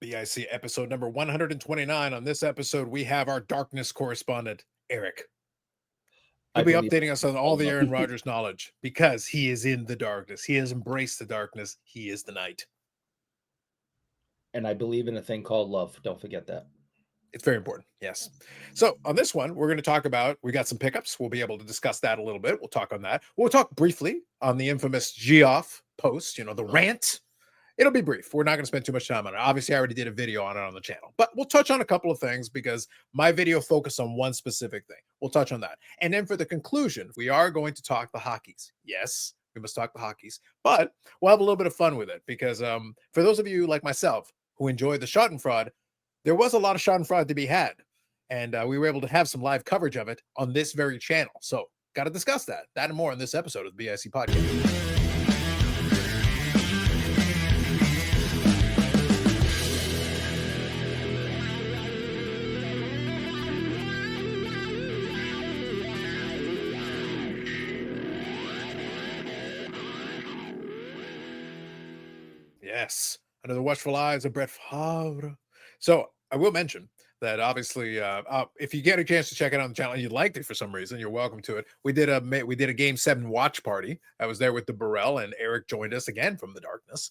BIC episode number 129. On this episode, we have our darkness correspondent, Eric. I He'll be believe updating us on all the love. Aaron Rodgers knowledge because he is in the darkness. He has embraced the darkness. He is the night. And I believe in a thing called love. Don't forget that. It's very important. Yes. So on this one, we're going to talk about, we got some pickups. We'll be able to discuss that a little bit. We'll talk on that. We'll talk briefly on the infamous Geoff post, the rant. It'll be brief. We're not going to spend too much time on it. Obviously, I already did a video on it on the channel, but we'll touch on a couple of things because my video focused on one specific thing. We'll touch on that. And then for the conclusion, we are going to talk the hockeys. Yes, we must talk the hockeys, but we'll have a little bit of fun with it because for those of you like myself who enjoy the Schadenfreude, there was a lot of Schadenfreude to be had. And we were able to have some live coverage of it on this very channel. So got to discuss that and more in this episode of the BIC podcast. Yes, under the watchful eyes of Brett Favre. So I will mention that obviously, if you get a chance to check it out on the channel and you liked it for some reason, you're welcome to it. We did a Game 7 watch party. I was there with the Burrell, and Eric joined us again from the darkness.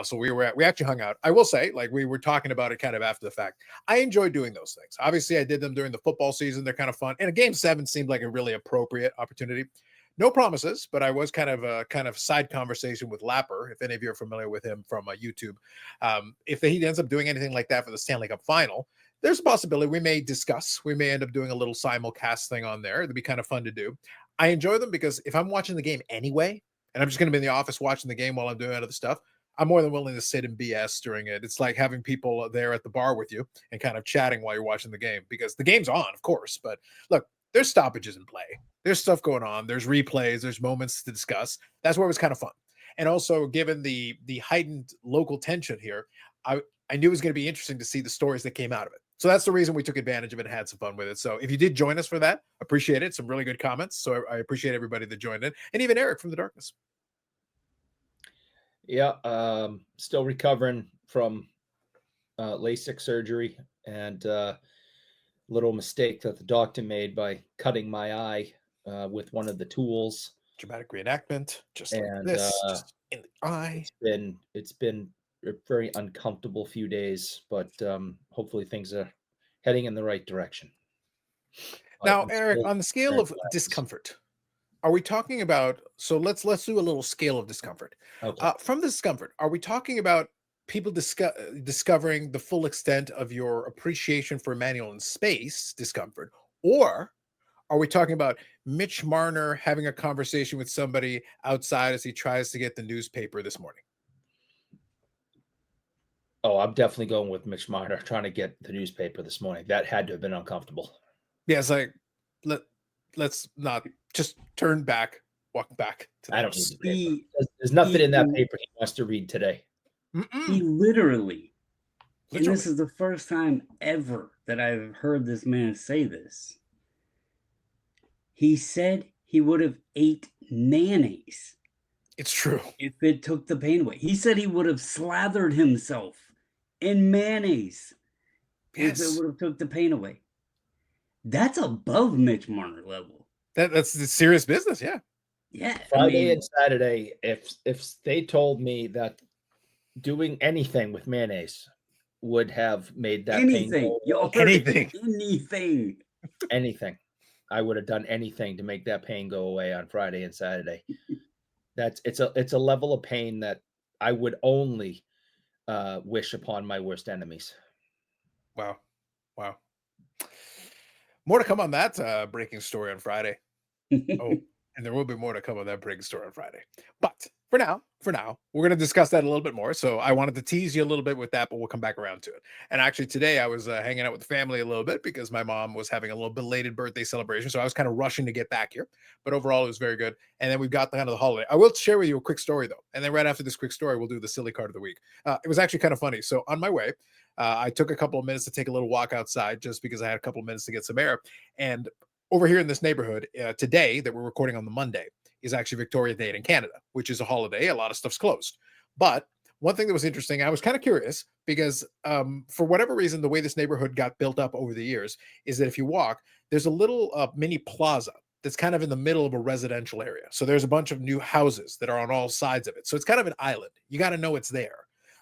So we actually hung out. I will say, like, we were talking about it kind of after the fact. I enjoy doing those things. Obviously, I did them during the football season. They're kind of fun. And a Game 7 seemed like a really appropriate opportunity. No promises, but I was kind of side conversation with Lapper, if any of you are familiar with him from YouTube. If he ends up doing anything like that for the Stanley Cup final, there's a possibility we may discuss. We may end up doing a little simulcast thing on there. It'd be kind of fun to do. I enjoy them because if I'm watching the game anyway, and I'm just going to be in the office watching the game while I'm doing other stuff, I'm more than willing to sit and BS during it. It's like having people there at the bar with you and kind of chatting while you're watching the game because the game's on, of course. But look, there's stoppages in play. There's stuff going on. There's replays. There's moments to discuss. That's where it was kind of fun. And also, given the heightened local tension here, I knew it was going to be interesting to see the stories that came out of it. So that's the reason we took advantage of it and had some fun with it. So if you did join us for that, appreciate it. Some really good comments. So I appreciate everybody that joined in, and even Eric from the darkness. Yeah, still recovering from LASIK surgery and little mistake that the doctor made by cutting my eye with one of the tools. Dramatic reenactment, just like this, just in the eye. It's been a very uncomfortable few days, but hopefully things are heading in the right direction. Now, Eric, on the scale of discomfort, are we talking about? So let's do a little scale of discomfort. Okay. From the discomfort, are we talking about people discovering the full extent of your appreciation for Emmanuel in space discomfort, or are we talking about Mitch Marner having a conversation with somebody outside as he tries to get the newspaper this morning? Oh, I'm definitely going with Mitch Marner trying to get the newspaper this morning. That had to have been uncomfortable. Yeah, it's like let's not just turn back, walk back to I don't need the paper. There's nothing in that paper he wants to read today. He literally, and this is the first time ever that I've heard this man say this. He said he would have ate mayonnaise. It's true. If it took the pain away. He said he would have slathered himself in mayonnaise if it would have took the pain away. That's above Mitch Marner level. That's the serious business, yeah. Yeah. Friday and Saturday, if they told me that doing anything with mayonnaise would have made that anything, anything, I would have done anything to make that pain go away on Friday and Saturday. It's a level of pain that I would only wish upon my worst enemies. Wow. More to come on that breaking story on Friday. Oh, and there will be more to come on that breaking story on Friday. But for now, we're going to discuss that a little bit more. So I wanted to tease you a little bit with that, but we'll come back around to it. And actually today I was hanging out with the family a little bit because my mom was having a little belated birthday celebration. So I was kind of rushing to get back here, but overall it was very good. And then we've got kind of the holiday. I will share with you a quick story though. And then right after this quick story, we'll do the silly card of the week. It was actually kind of funny. So on my way, I took a couple of minutes to take a little walk outside just because I had a couple of minutes to get some air. And over here in this neighborhood today that we're recording on the Monday is actually Victoria Day in Canada, which is a holiday. A lot of stuff's closed. But one thing that was interesting, I was kind of curious because for whatever reason, the way this neighborhood got built up over the years is that if you walk, there's a little mini plaza that's kind of in the middle of a residential area. So there's a bunch of new houses that are on all sides of it. So it's kind of an island. You got to know it's there.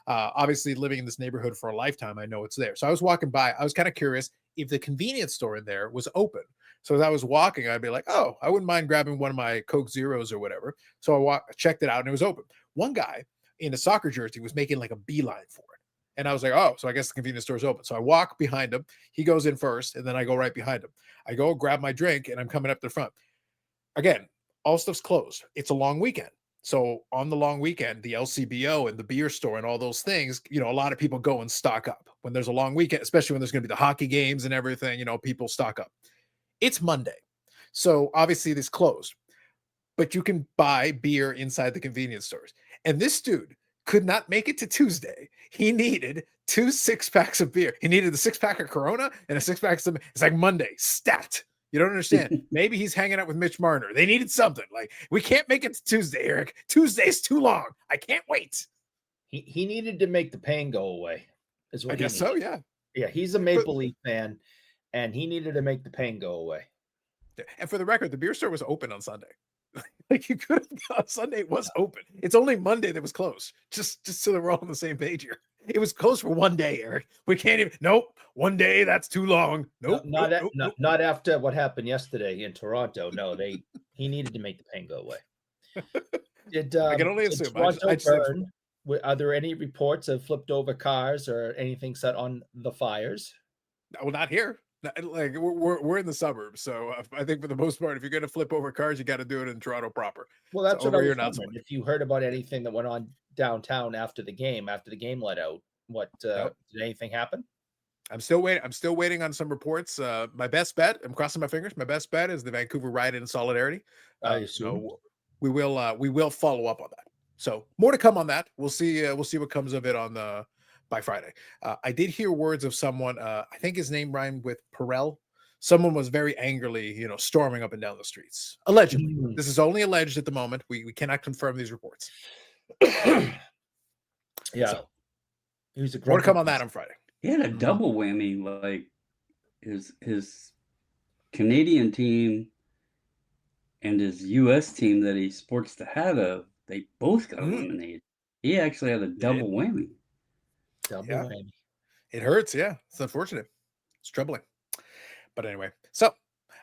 Obviously, living in this neighborhood for a lifetime, I know it's there. So I was walking by. I was kind of curious if the convenience store in there was open. So as I was walking, I'd be like, oh, I wouldn't mind grabbing one of my Coke Zeros or whatever. So I checked it out and it was open. One guy in a soccer jersey was making like a beeline for it. And I was like, oh, so I guess the convenience store is open. So I walk behind him. He goes in first, and then I go right behind him. I go grab my drink, and I'm coming up the front. Again, all stuff's closed. It's a long weekend. So on the long weekend, the LCBO and the beer store and all those things, a lot of people go and stock up. When there's a long weekend, especially when there's going to be the hockey games and everything, people stock up. It's Monday. So obviously this closed. But you can buy beer inside the convenience stores. And this dude could not make it to Tuesday. He needed 2 6-packs of beer. He needed the 6-pack of Corona and a 6-pack of, it's like Monday, stat. You don't understand. Maybe he's hanging out with Mitch Marner. They needed something. Like, we can't make it to Tuesday, Eric. Tuesday's too long. I can't wait. He needed to make the pain go away. Is what I guess so, yeah. Yeah, he's a Maple Leaf fan, and he needed to make the pain go away. And for the record, the beer store was open on Sunday. Like, you could have gone Sunday, it was open. It's only Monday that was closed. Just so that we're all on the same page here. It was closed for one day, Eric. We can't even. Nope, one day. That's too long. Nope. Not after what happened yesterday in Toronto. No, he needed to make the pain go away. I can only assume. Are there any reports of flipped over cars or anything set on the fires? Well, not here. Like, we're in the suburbs, so I think for the most part, if you're going to flip over cars, you got to do it in Toronto proper. Well, that's what I was wondering. If you heard about anything that went on downtown after the game let out, did anything happen? I'm still waiting on some reports. My best bet, I'm crossing my fingers. My best bet is the Vancouver riot in solidarity. I assume we will follow up on that. So more to come on that. We'll see what comes of it by Friday. I did hear words of someone, I think his name rhymed with Perel. Someone was very angrily, storming up and down the streets. Allegedly. This is only alleged at the moment. We cannot confirm these reports. Yeah. So, more to come on that on Friday. He had a double whammy, like his Canadian team and his US team that he sports the hat of, they both got eliminated. He actually had a double whammy. Whammy. It hurts, yeah. It's unfortunate. It's troubling. But anyway, so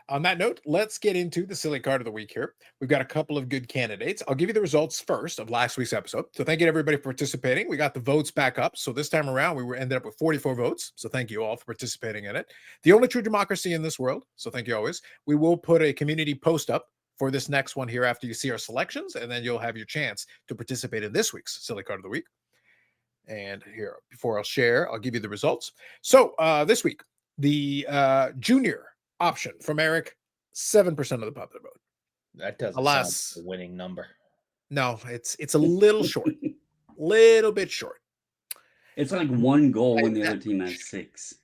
on that note, let's get into the silly card of the week here. We've got a couple of good candidates. I'll give you the results first of last week's episode. So thank you to everybody for participating. We got the votes back up. So this time around, we ended up with 44 votes. So thank you all for participating in it. The only true democracy in this world. So thank you always. We will put a community post up for this next one here after you see our selections, and then you'll have your chance to participate in this week's silly card of the week. And here, before I'll share, I'll give you the results. So this week, the junior option from Eric, 7% of the popular vote. That doesn't sound like a winning number. No, it's a little short. Little bit short. It's like one goal when the other team has 6.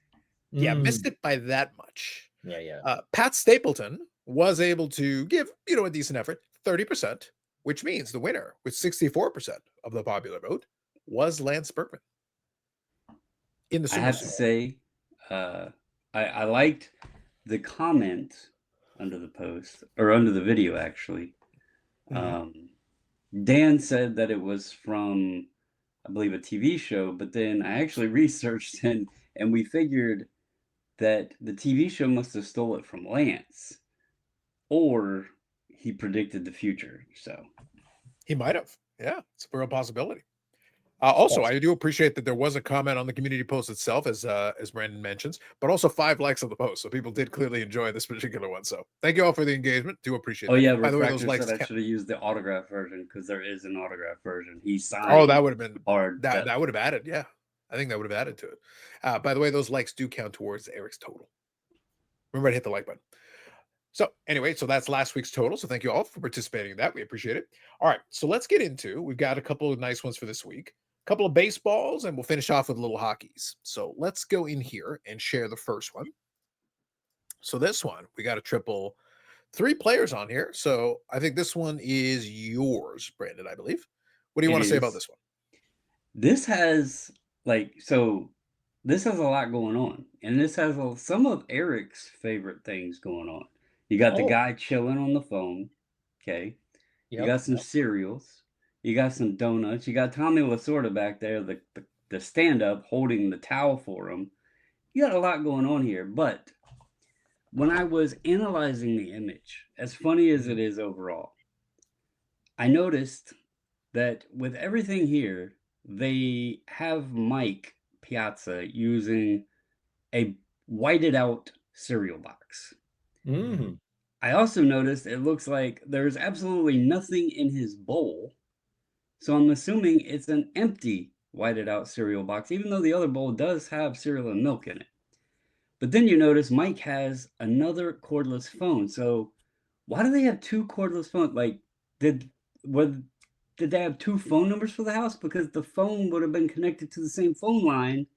Yeah, missed it by that much. Yeah. Pat Stapleton was able to give, a decent effort, 30%, which means the winner with 64% of the popular vote was Lance Berkman. In the Super I have Bowl. to say, I liked the comment under the post, or under the video, actually. Dan said that it was from, I believe, a TV show, but then I actually researched and we figured that the TV show must have stole it from Lance, or he predicted the future. So he might have. Yeah, it's a real possibility. Also, I do appreciate that there was a comment on the community post itself, as Brandon mentions, but also 5 likes on the post. So people did clearly enjoy this particular one. So thank you all for the engagement. Do appreciate it. Oh, yeah. By the way, those likes said I should have used the autograph version, because there is an autograph version. He signed. Oh, that would have been hard. That would have added. Yeah, I think that would have added to it. By the way, those likes do count towards Eric's total. Remember to hit the like button. So anyway, so that's last week's total. So thank you all for participating in that. We appreciate it. All right, so let's get into, we've got a couple of nice ones for this week. Couple of baseballs, and we'll finish off with little hockeys. So let's go in here and share the first one. So this one, we got a triple, 3 players on here. So I think this one is yours, Brandon, I believe. What do you want to say about this one? This has this has a lot going on, and this has some of Eric's favorite things going on. You got the Oh, guy chilling on the phone. Okay. You yep. got some cereals. You got some donuts. You got Tommy Lasorda back there, the stand up holding the towel for him. You got a lot going on here. But when I was analyzing the image, as funny as it is overall, I noticed that with everything here, they have Mike Piazza using a whited out cereal box. Mm-hmm. I also noticed it looks like there's absolutely nothing in his bowl. So I'm assuming it's an empty whited out cereal box, even though the other bowl does have cereal and milk in it. But then you notice Mike has another cordless phone. So why do they have two cordless phones? Like, did what did they have two phone numbers for the house? Because the phone would have been connected to the same phone line,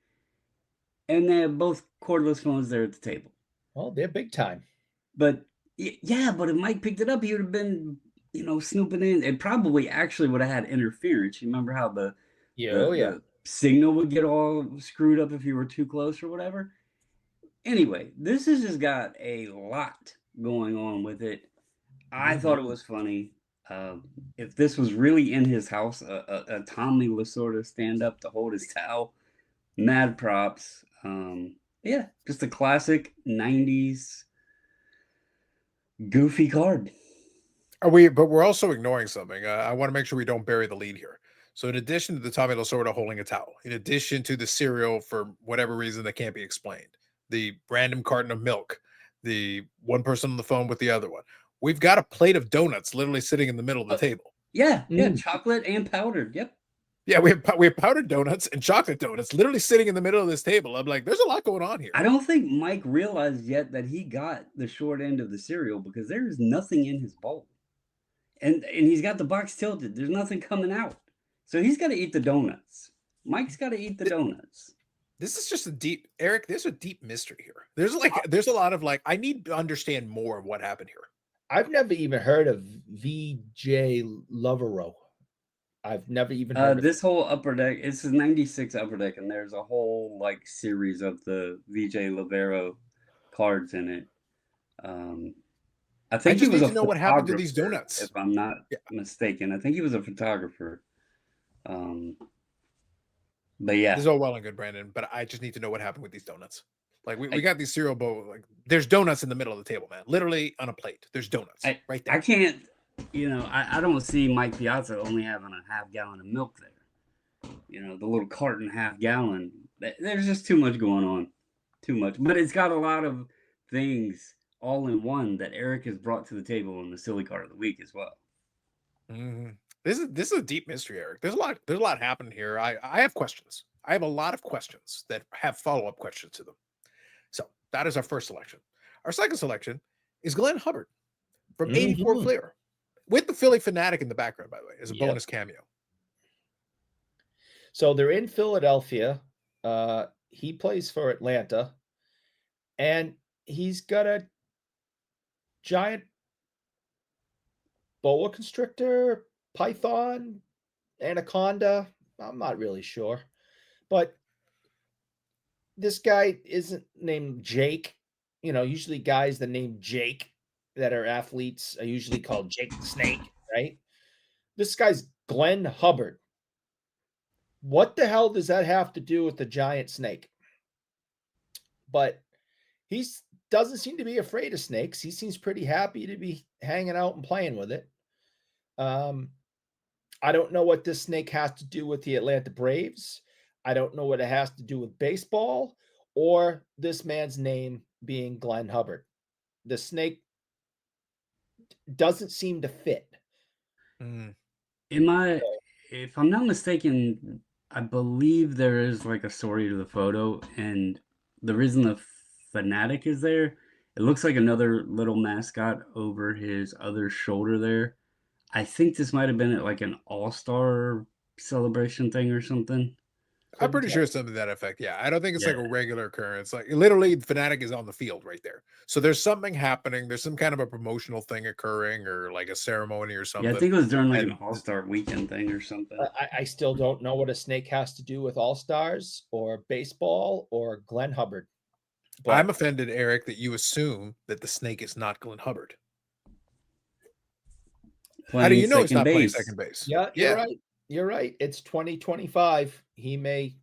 and they have both cordless phones there at the table. Oh, they're big time. But yeah, but if Mike picked it up, he would have been, snooping in. It probably actually would have had interference. You remember how the Yeah, the oh yeah. the signal would get all screwed up if you were too close or whatever. Anyway, this has just got a lot going on with it. I thought it was funny. If this was really in his house, a Tommy Lasorda stand up to hold his towel, mad props. Yeah, just a classic '90s goofy card. But we're also ignoring something. I want to make sure we don't bury the lead here. So, in addition to the Tommy Lasorda holding a towel, in addition to the cereal for whatever reason that can't be explained, the random carton of milk, the one person on the phone with the other one, we've got a plate of donuts literally sitting in the middle of the table. Yeah, Mm. chocolate and powdered. Yep. Yeah, we have powdered donuts and chocolate donuts literally sitting in the middle of this table. I'm like, there's a lot going on here. I don't think Mike realized yet that he got the short end of the cereal because there is nothing in his bowl. And he's got the box tilted. There's nothing coming out. So he's got to eat the donuts. Mike's got to eat the donuts. This is just a deep, Eric. There's a deep mystery here. There's a lot of I need to understand more of what happened here. I've never even heard of VJ Lovero. I've never even heard of this whole upper deck. It's a '96 upper deck, and there's a whole series of the VJ Lovero cards in it. I think he just was need a to know what happened to these photographer, donuts. if I'm not mistaken. I think he was a photographer. But yeah, This is all well and good, Brandon, but I just need to know what happened with these donuts. Like we got these cereal bowl. Like there's donuts in the middle of the table, man. Literally on a plate. There's donuts right there. I can't. I don't see Mike Piazza only having a half gallon of milk there. The little carton half gallon. There's just too much going on. Too much. But it's got a lot of things all in one that Eric has brought to the table in the silly card of the week as well. Mm-hmm. This is a deep mystery, Eric. There's a lot happening here. I have questions. I have a lot of questions that have follow-up questions to them. So that is our first selection. Our second selection is Glenn Hubbard from 84 Flair with the Philly Fanatic in the background, by the way, as a bonus cameo. So they're in Philadelphia. He plays for Atlanta, and he's got a giant boa constrictor, python, anaconda. I'm not really sure, but this guy isn't named Jake. Usually guys that name Jake that are athletes are usually called Jake the Snake, right? This guy's Glenn Hubbard. What the hell does that have to do with the giant snake? But he doesn't seem to be afraid of snakes. He seems pretty happy to be hanging out and playing with it. I don't know what this snake has to do with the Atlanta Braves. I don't know what it has to do with baseball or this man's name being Glenn Hubbard. The snake doesn't seem to fit. If I'm not mistaken, I believe there is a story to the photo, and the reason the Fanatic is there, it looks like another little mascot over his other shoulder there. I think this might have been at an all-star celebration thing or something. I'm Couldn't pretty tell. sure it's something to that effect. Yeah, I don't think it's like Yeah. a regular occurrence. Like literally, Fnatic is on the field right there. So there's something happening. There's some kind of a promotional thing occurring, or like a ceremony or Yeah, something. I think it was during like an And All-Star weekend thing or something. I still don't know what a snake has to do with All Stars or baseball or Glenn Hubbard. But I'm offended, Eric, that you assume that the snake is not Glenn Hubbard. How do Playing you know he's second not playing base. second base? yeah, you're right. You're right. It's 2025. He may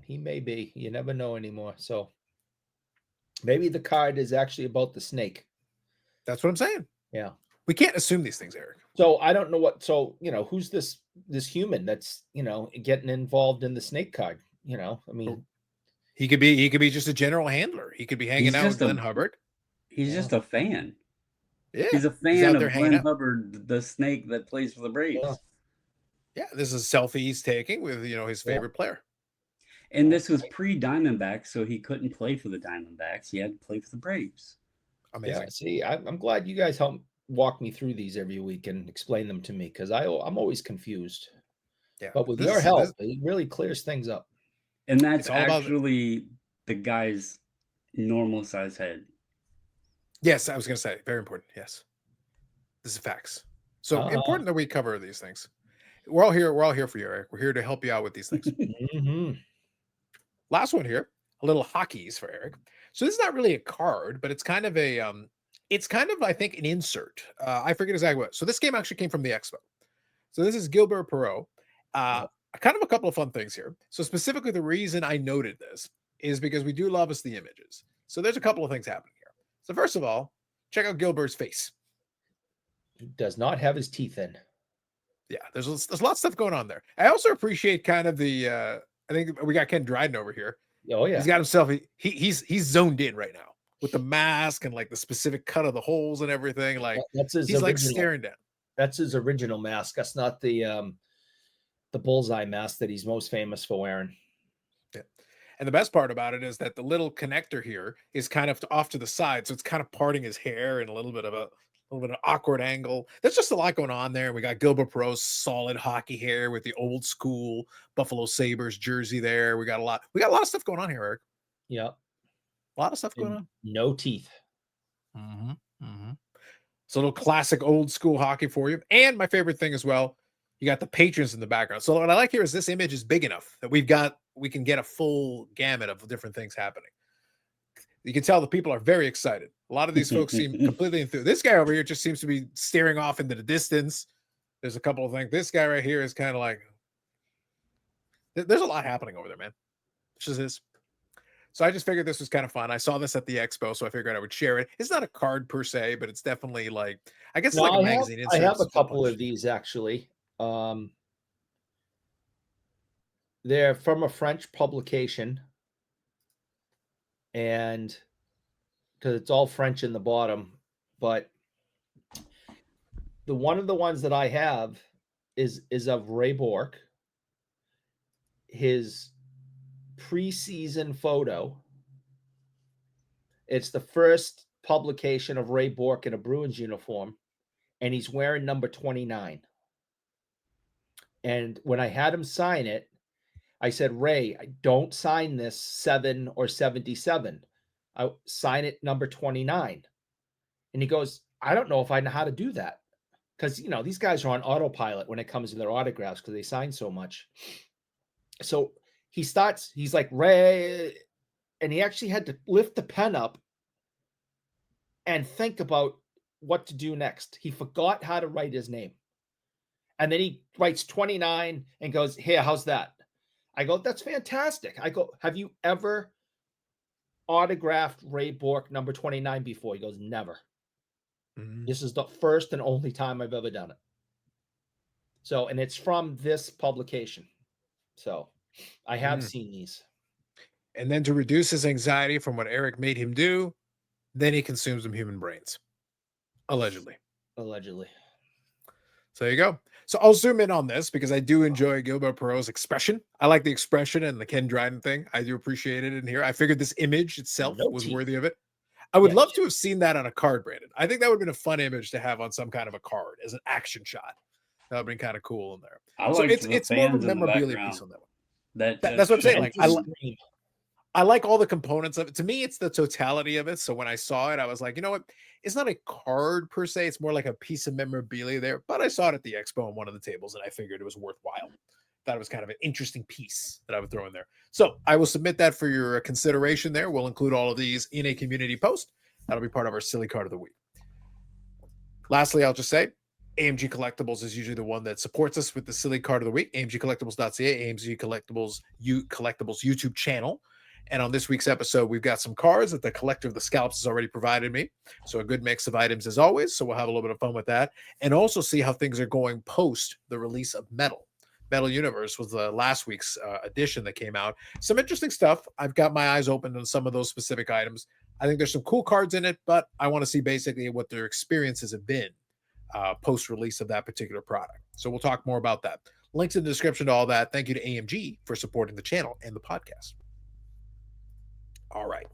be. You never know anymore. So maybe the card is actually about the snake. That's what I'm saying. Yeah. We can't assume these things, Eric. So I don't know what. So who's this human that's getting involved in the snake card? I mean, He could be just a general handler. He could be hanging He's out with just a- Glenn Hubbard. He's just a fan. Yeah, He's a out fan there of hanging Glenn out. Hubbard, the snake that plays for the Braves. Yeah. Yeah, this is a selfie he's taking with his favorite player. And this was pre-Diamondbacks, so he couldn't play for the Diamondbacks. He had to play for the Braves. Amazing. Yeah. See, I'm glad you guys help walk me through these every week and explain them to me because I'm always confused. Yeah, But with your help, it really clears things up. And that's It's all about- actually the guy's normal size head. Yes, I was going to say very important. Yes, this is facts. So important that we cover these things. We're all here. We're all here for you, Eric. We're here to help you out with these things. Last one here, a little hockeys for Eric. So this is not really a card, but it's kind of a I think an insert. I forget exactly what. So this game actually came from the Expo. So this is Gilbert Perreault. Kind of a couple of fun things here. So specifically, the reason I noted this is because we do love us the images. So there's a couple of things happening here. So first of all, check out Gilbert's face. He does not have his teeth in. Yeah, there's lots of stuff going on there. I also appreciate kind of the I think we got Ken Dryden over here. Oh yeah, he's got himself. He's zoned in right now with the mask and like the specific cut of the holes and everything. Like that's his he's original, like staring down. That's his original mask. That's not the bullseye mask that he's most famous for wearing. Yeah. And the best part about it is that the little connector here is kind of off to the side, so it's kind of parting his hair in a little bit of awkward angle. There's just a lot going on there. We got Gilbert Perreault's solid hockey hair with the old school Buffalo Sabres jersey there. We got a lot of stuff going on here, Eric. Yeah. A lot of stuff going on. No teeth. So a little classic old school hockey for you. And my favorite thing as well, you got the patrons in the background. So what I like here is this image is big enough that we can get a full gamut of different things happening. You can tell the people are very excited. A lot of these folks seem completely enthused. This guy over here just seems to be staring off into the distance. There's a couple of things. This guy right here is kind of like, there's a lot happening over there, man. It's just this. So I just figured this was kind of fun. I saw this at the Expo, so I figured I would share it. It's not a card per se, but it's definitely like, I guess it's like a magazine. I have a couple of these actually. They're from a French publication, and because it's all French in the bottom, but one of the ones that I have is of Ray Bourque, his preseason photo. It's the first publication of Ray Bourque in a Bruins uniform, and he's wearing number 29. And when I had him sign it, I said, Ray, don't sign this 7 or 77. I sign it number 29. And he goes, I don't know if I know how to do that. Because, these guys are on autopilot when it comes to their autographs because they sign so much. So he's like, Ray. And he actually had to lift the pen up and think about what to do next. He forgot how to write his name. And then he writes 29 and goes, here, how's that? I go, that's fantastic. I go, have you ever autographed Ray Bourque number 29 before? He goes, never. This is the first and only time I've ever done it. So, and it's from this publication. So I have seen these. And then to reduce his anxiety from what Eric made him do, then he consumes some human brains. Allegedly. So there you go. So I'll zoom in on this because I do enjoy Gilbert Perreault's expression. I like the expression and the Ken Dryden thing. I do appreciate it in here. I figured this image itself was worthy of it. I would love to have seen that on a card, Brandon. I think that would have been a fun image to have on some kind of a card as an action shot. That would be kind of cool in there. I So liked the it's more of a fans in the memorabilia background. piece on that one. That's That's what I'm saying. Like Scream. I like all the components of it. To me, it's the totality of it. So when I saw it, I was like, you know what? It's not a card per se. It's more like a piece of memorabilia there. But I saw it at the expo on one of the tables, and I figured it was worthwhile. Thought it was kind of an interesting piece that I would throw in there. So I will submit that for your consideration there. We'll include all of these in a community post. That'll be part of our silly card of the week. Lastly, I'll just say AMG Collectibles is usually the one that supports us with the silly card of the week. AMGcollectibles.ca, AMG Collectibles YouTube channel. And on this week's episode, we've got some cards that the Collector of the Scalps has already provided me. So a good mix of items as always. So we'll have a little bit of fun with that. And also see how things are going post the release of Metal. Metal Universe was the last week's edition that came out. Some interesting stuff. I've got my eyes open on some of those specific items. I think there's some cool cards in it, but I want to see basically what their experiences have been post-release of that particular product. So we'll talk more about that. Links in the description to all that. Thank you to AMG for supporting the channel and the podcast. All right.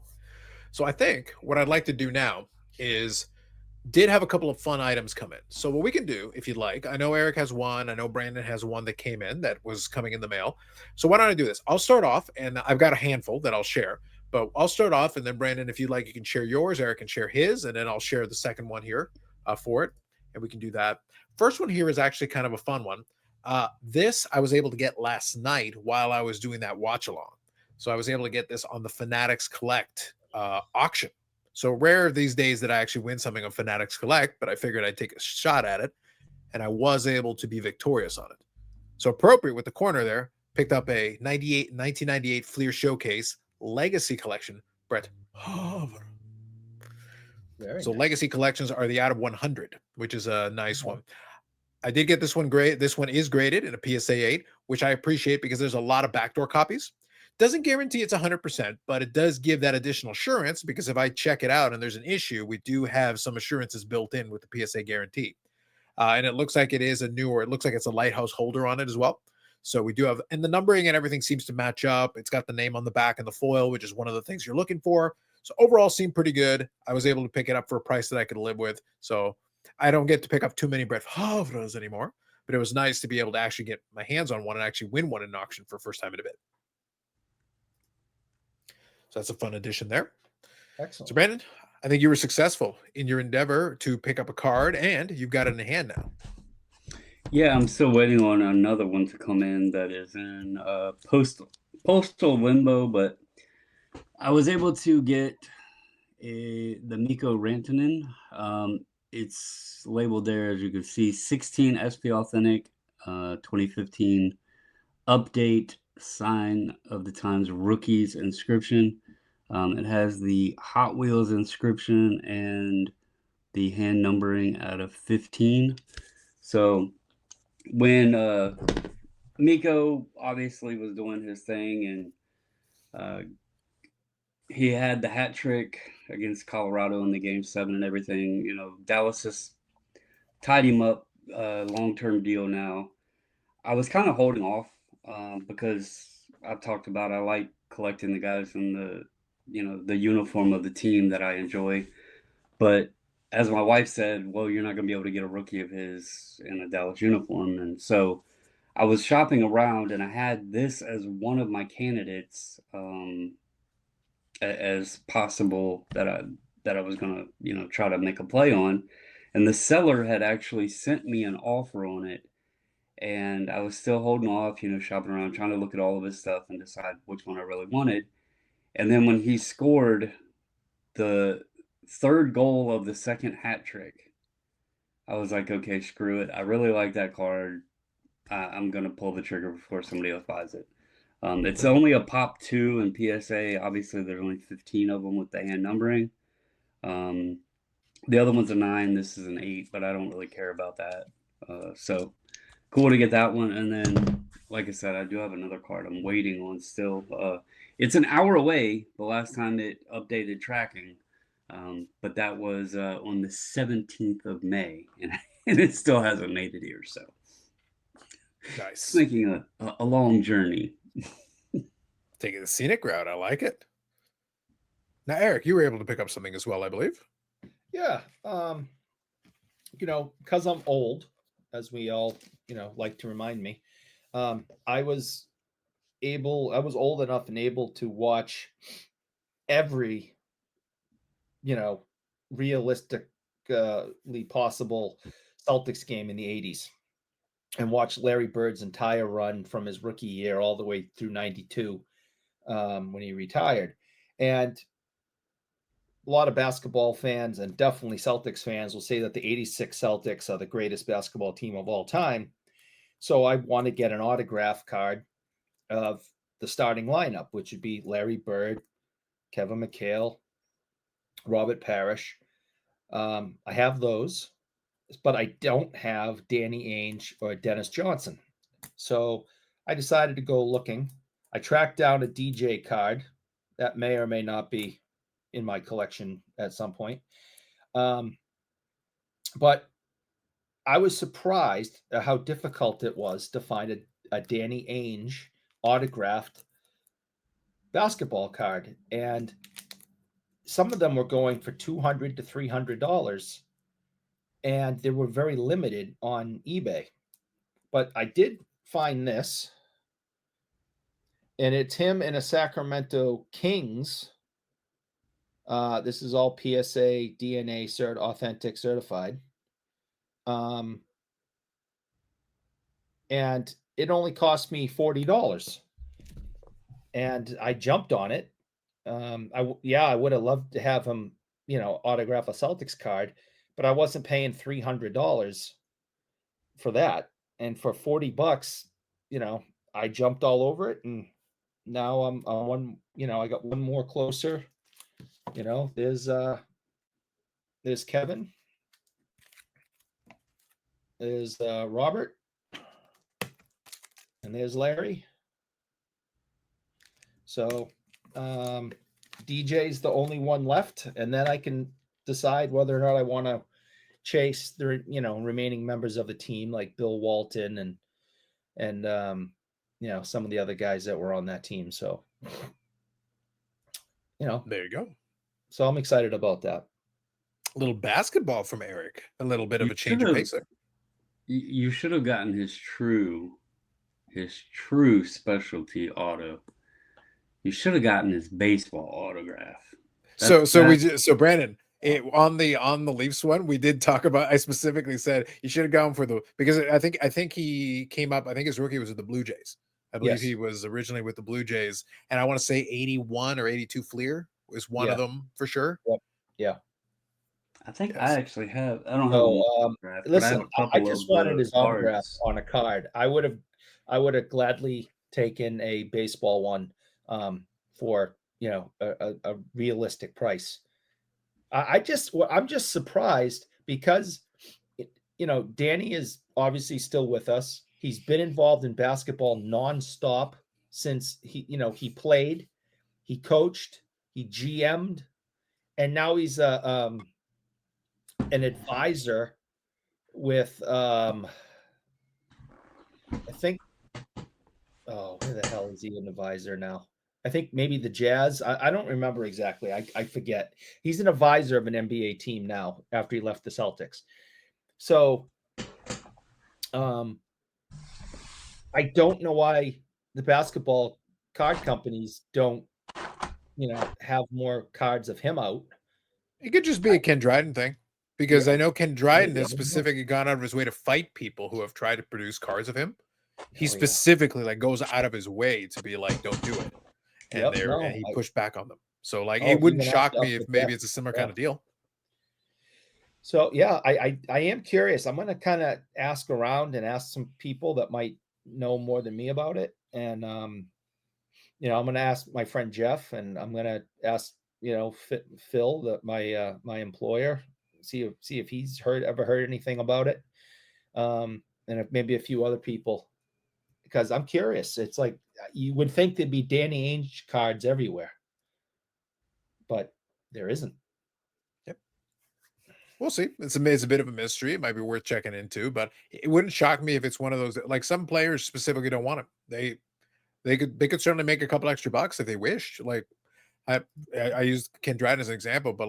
So I think what I'd like to do now is did have a couple of fun items come in. So what we can do, if you'd like, I know Eric has one. I know Brandon has one that came in that was coming in the mail. So why don't I do this? I'll start off, and I've got a handful that I'll share. But I'll start off, and then Brandon, if you'd like, you can share yours. Eric can share his, and then I'll share the second one here for it, and we can do that. First one here is actually kind of a fun one. This I was able to get last night while I was doing that watch along. So I was able to get this on the Fanatics Collect auction. So rare these days that I actually win something on Fanatics Collect, but I figured I'd take a shot at it, and I was able to be victorious on it. So appropriate with the corner there, picked up a 1998 Fleer Showcase Legacy Collection, Brett Favre. So nice. Legacy collections are the out of 100, which is a nice one. I did get this one great. This one is graded in a PSA 8, which I appreciate because there's a lot of backdoor copies. Doesn't guarantee it's 100%, but it does give that additional assurance because if I check it out and there's an issue, we do have some assurances built in with the PSA guarantee. And it looks like it is a newer, it looks like it's a lighthouse holder on it as well. So we do have, and the numbering and everything seems to match up. It's got the name on the back and the foil, which is one of the things you're looking for. So overall seemed pretty good. I was able to pick it up for a price that I could live with. So I don't get to pick up too many Brett Favres anymore, but it was nice to be able to actually get my hands on one and actually win one in an auction for the first time in a bit. So that's a fun addition there. Excellent. So Brandon, I think you were successful in your endeavor to pick up a card, and you've got it in hand now. Yeah, I'm still waiting on another one to come in that is in postal limbo, but I was able to get the Mikko Rantanen. It's labeled there, as you can see, 16 SP Authentic, 2015 update, sign of the times rookies inscription. It has the Hot Wheels inscription and the hand numbering out of 15. So when Mikko obviously was doing his thing and he had the hat trick against Colorado in the Game 7 and everything, you know, Dallas has tied him up, long-term deal now. I was kind of holding off because I've talked about I like collecting the guys in the uniform of the team that I enjoy. But as my wife said, well, you're not going to be able to get a rookie of his in a Dallas uniform. And so I was shopping around and I had this as one of my candidates as possible that I was going to, try to make a play on. And the seller had actually sent me an offer on it. And I was still holding off, shopping around, trying to look at all of his stuff and decide which one I really wanted. And then when he scored the third goal of the second hat trick, I was like, okay, screw it. I really like that card. I'm going to pull the trigger before somebody else buys it. It's only a pop 2 in PSA. Obviously, there's only 15 of them with the hand numbering. The other one's a 9. This is an 8, but I don't really care about that. So cool to get that one. And then, like I said, I do have another card I'm waiting on still. It's an hour away, the last time it updated tracking. But that was on the 17th of May, and it still hasn't made it here. So nice. It's making a long journey. Taking the scenic route. I like it. Now, Eric, you were able to pick up something as well, I believe. Yeah. Because I'm old, as we all, like to remind me, I was old enough and able to watch every, realistically possible Celtics game in the 80s and watch Larry Bird's entire run from his rookie year all the way through 92 when he retired. And a lot of basketball fans and definitely Celtics fans will say that the 86 Celtics are the greatest basketball team of all time. So I want to get an autograph card of the starting lineup, which would be Larry Bird, Kevin McHale, Robert Parrish. I have those, but I don't have Danny Ainge or Dennis Johnson. So I decided to go looking. I tracked down a DJ card that may or may not be in my collection at some point. But I was surprised at how difficult it was to find a Danny Ainge autographed basketball card. And some of them were going for $200 to $300. And they were very limited on eBay. But I did find this. And it's him in a Sacramento Kings. This is all PSA DNA authentic certified. And it only cost me $40. And I jumped on it. I would have loved to have him, autograph a Celtics card, but I wasn't paying $300 for that. And for $40, I jumped all over it, and now I'm one. I got one more closer. There's Kevin. There's Robert, and there's Larry. So DJ's the only one left, and then I can decide whether or not I want to chase the remaining members of the team, like Bill Walton and some of the other guys that were on that team. So there you go. So I'm excited about that. A little basketball from Eric. A little bit of a change of pace there. You should have gotten his true specialty auto. You should have gotten his baseball autograph. So Brandon, on the Leafs one, we did talk about. I specifically said you should have gone for because I think he came up. I think his rookie was with the Blue Jays. I believe he was originally with the Blue Jays, and I want to say 81 or 82 Fleer was one of them for sure. Yep. Yeah. I think I actually have. I don't have. Listen, I just wanted his autograph on a card. I would have gladly taken a baseball one for a realistic price. I'm just surprised because Danny is obviously still with us. He's been involved in basketball nonstop since he played, he coached, he GM'd, and now he's an advisor with I think where the hell is he an advisor now? I think maybe the Jazz. I don't remember exactly. I forget. He's an advisor of an NBA team now after he left the Celtics. So I don't know why the basketball card companies don't have more cards of him out. It could just be a Ken Dryden thing. Because I know Ken Dryden has specifically gone out of his way to fight people who have tried to produce cards of him. He specifically goes out of his way to be like, don't do it. And and he pushed back on them. So it wouldn't shock me if maybe it's a similar kind of deal. So I am curious. I'm gonna kind of ask around and ask some people that might know more than me about it. And I'm gonna ask my friend Geoff, and I'm gonna ask Phil, my employer, see if he's ever heard anything about it, and if maybe a few other people, because I'm curious. It's like you would think there'd be Danny Ainge cards everywhere, but there isn't. Yep, we'll see. It's a bit of a mystery. It might be worth checking into, but it wouldn't shock me if it's one of those. Like some players specifically don't want him. They could certainly make a couple extra bucks if they wish. Like I used Ken Dryden as an example, but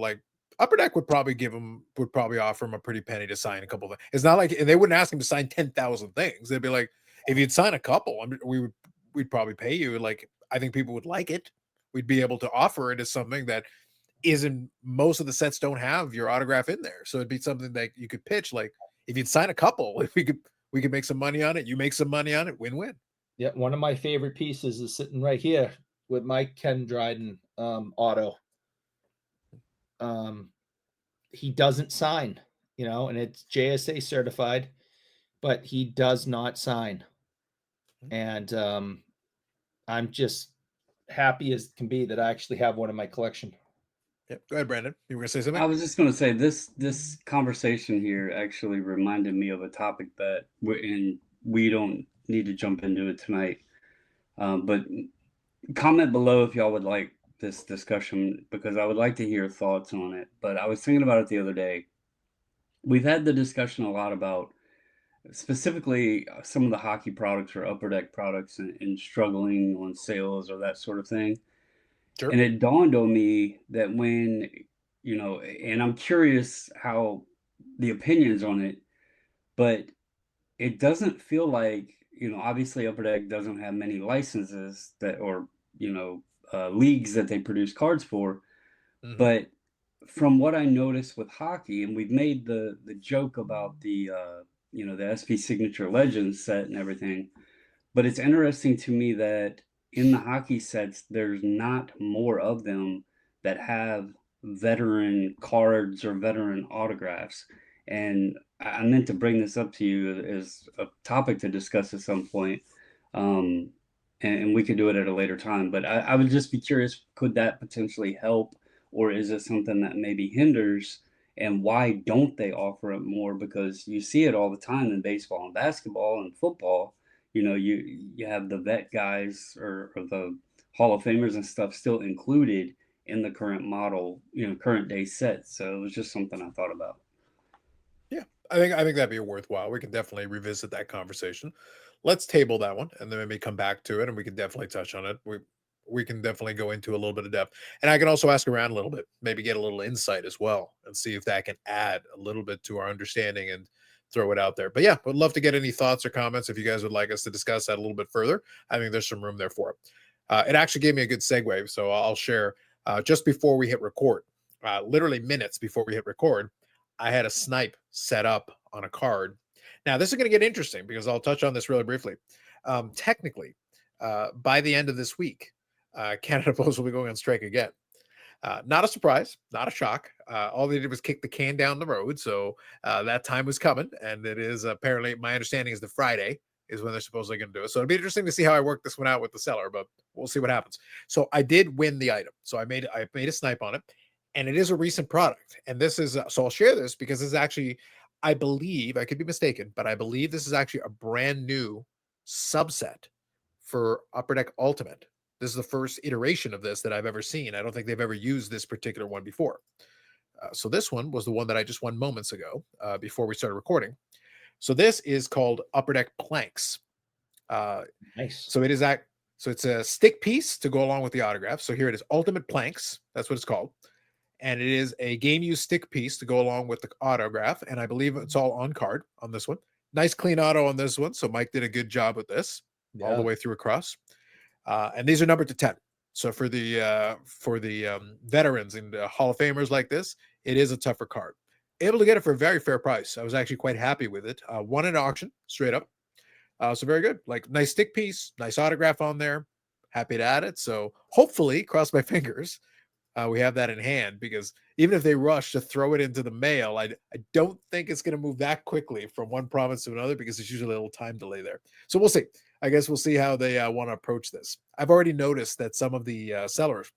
Upper Deck would probably offer him a pretty penny to sign a couple of things. It's not like they wouldn't ask him to sign 10,000 things. They'd be like, if you'd sign a couple, we'd probably pay you. Like, I think people would like it. We'd be able to offer it as something that isn't, most of the sets don't have your autograph in there. So it'd be something that you could pitch. Like, if you'd sign a couple, if we could make some money on it. You make some money on it, win-win. Yeah, one of my favorite pieces is sitting right here with my Ken Dryden auto. He doesn't sign, and it's JSA certified, but he does not sign. And I'm just happy as can be that I actually have one in my collection. Yep. Go ahead, Brandon. You were gonna say something? I was just going to say this conversation here actually reminded me of a topic that we don't need to jump into it tonight. But comment below if y'all would like this discussion, because I would like to hear thoughts on it. But I was thinking about it the other day. We've had the discussion a lot about specifically some of the hockey products or Upper Deck products and struggling on sales or that sort of thing. Sure. And it dawned on me that when, and I'm curious how the opinions on it, but it doesn't feel like, obviously Upper Deck doesn't have many licenses or leagues that they produce cards for. Mm-hmm. But from what I noticed with hockey, and we've made the joke about the SP Signature Legends set and everything, but it's interesting to me that in the hockey sets, there's not more of them that have veteran cards or veteran autographs. And I meant to bring this up to you as a topic to discuss at some point. And we could do it at a later time. But I would just be curious, could that potentially help? Or is it something that maybe hinders? And why don't they offer it more? Because you see it all the time in baseball and basketball and football. You have the vet guys or the Hall of Famers and stuff still included in the current model, current day set. So it was just something I thought about. Yeah, I think that'd be worthwhile. We can definitely revisit that conversation. Let's table that one and then maybe come back to it, and we can definitely touch on it. We can definitely go into a little bit of depth, and I can also ask around a little bit, maybe get a little insight as well, and see if that can add a little bit to our understanding and throw it out there. But yeah, would love to get any thoughts or comments if you guys would like us to discuss that a little bit further. I think there's some room there for it. It actually gave me a good segue, so I'll share. Just before we hit record, literally minutes before we hit record, I had a snipe set up on a card. Now, this is going to get interesting because I'll touch on this really briefly. Technically, by the end of this week, Canada Post will be going on strike again. Not a surprise, not a shock. All they did was kick the can down the road. So that time was coming. And it is apparently, my understanding is the Friday is when they're supposedly going to do it. So it'll be interesting to see how I work this one out with the seller, but we'll see what happens. So I did win the item. So I made a snipe on it, and it is a recent product. And this is, so I'll share this because this is actually, I believe, I could be mistaken, but I believe this is actually a brand new subset for Upper Deck Ultimate. This is the first iteration of this that I've ever seen. I don't think they've ever used this particular one before. So this one was the one that I just won moments ago before we started recording. So this is called Upper Deck Planks. Nice. So it's a stick piece to go along with the autograph. So here it is, Ultimate Planks. That's what it's called. And it is a game use stick piece to go along with the autograph. And I believe it's all on card on this one. Nice clean auto on this one. So Mike did a good job with this all the way through across. And these are numbered to 10. So for the veterans and Hall of Famers like this, it is a tougher card. Able to get it for a very fair price. I was actually quite happy with it. Won an auction straight up. So very good. Like, nice stick piece, nice autograph on there. Happy to add it. So hopefully, cross my fingers, we have that in hand, because even if they rush to throw it into the mail, I don't think it's going to move that quickly from one province to another, because there's usually a little time delay there. So we'll see. I guess we'll see how they want to approach this. I've already noticed that some of the sellers,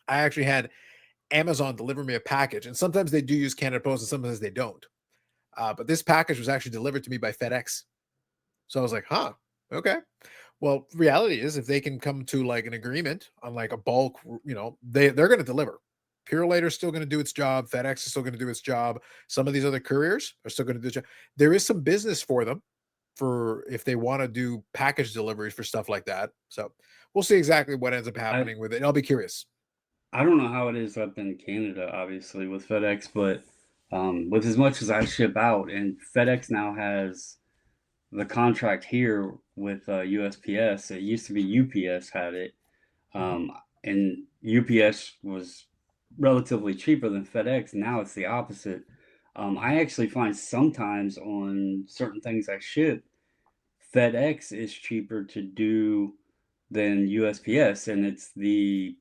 I actually had Amazon deliver me a package, and sometimes they do use Canada Post and sometimes they don't. But this package was actually delivered to me by FedEx. So I was like, huh, okay. Well, reality is, if they can come to like an agreement on like a bulk, they're going to deliver. Pure Later is still going to do its job. FedEx is still going to do its job. Some of these other couriers are still going to do its job. There is some business for them for if they want to do package deliveries for stuff like that. So we'll see exactly what ends up happening with it. I'll be curious. I don't know how it is up in Canada, obviously, with FedEx, but with as much as I ship out, and FedEx now has the contract here with USPS. It used to be UPS had it, and UPS was relatively cheaper than FedEx. Now it's the opposite. I actually find sometimes on certain things I ship, FedEx is cheaper to do than USPS, and it's the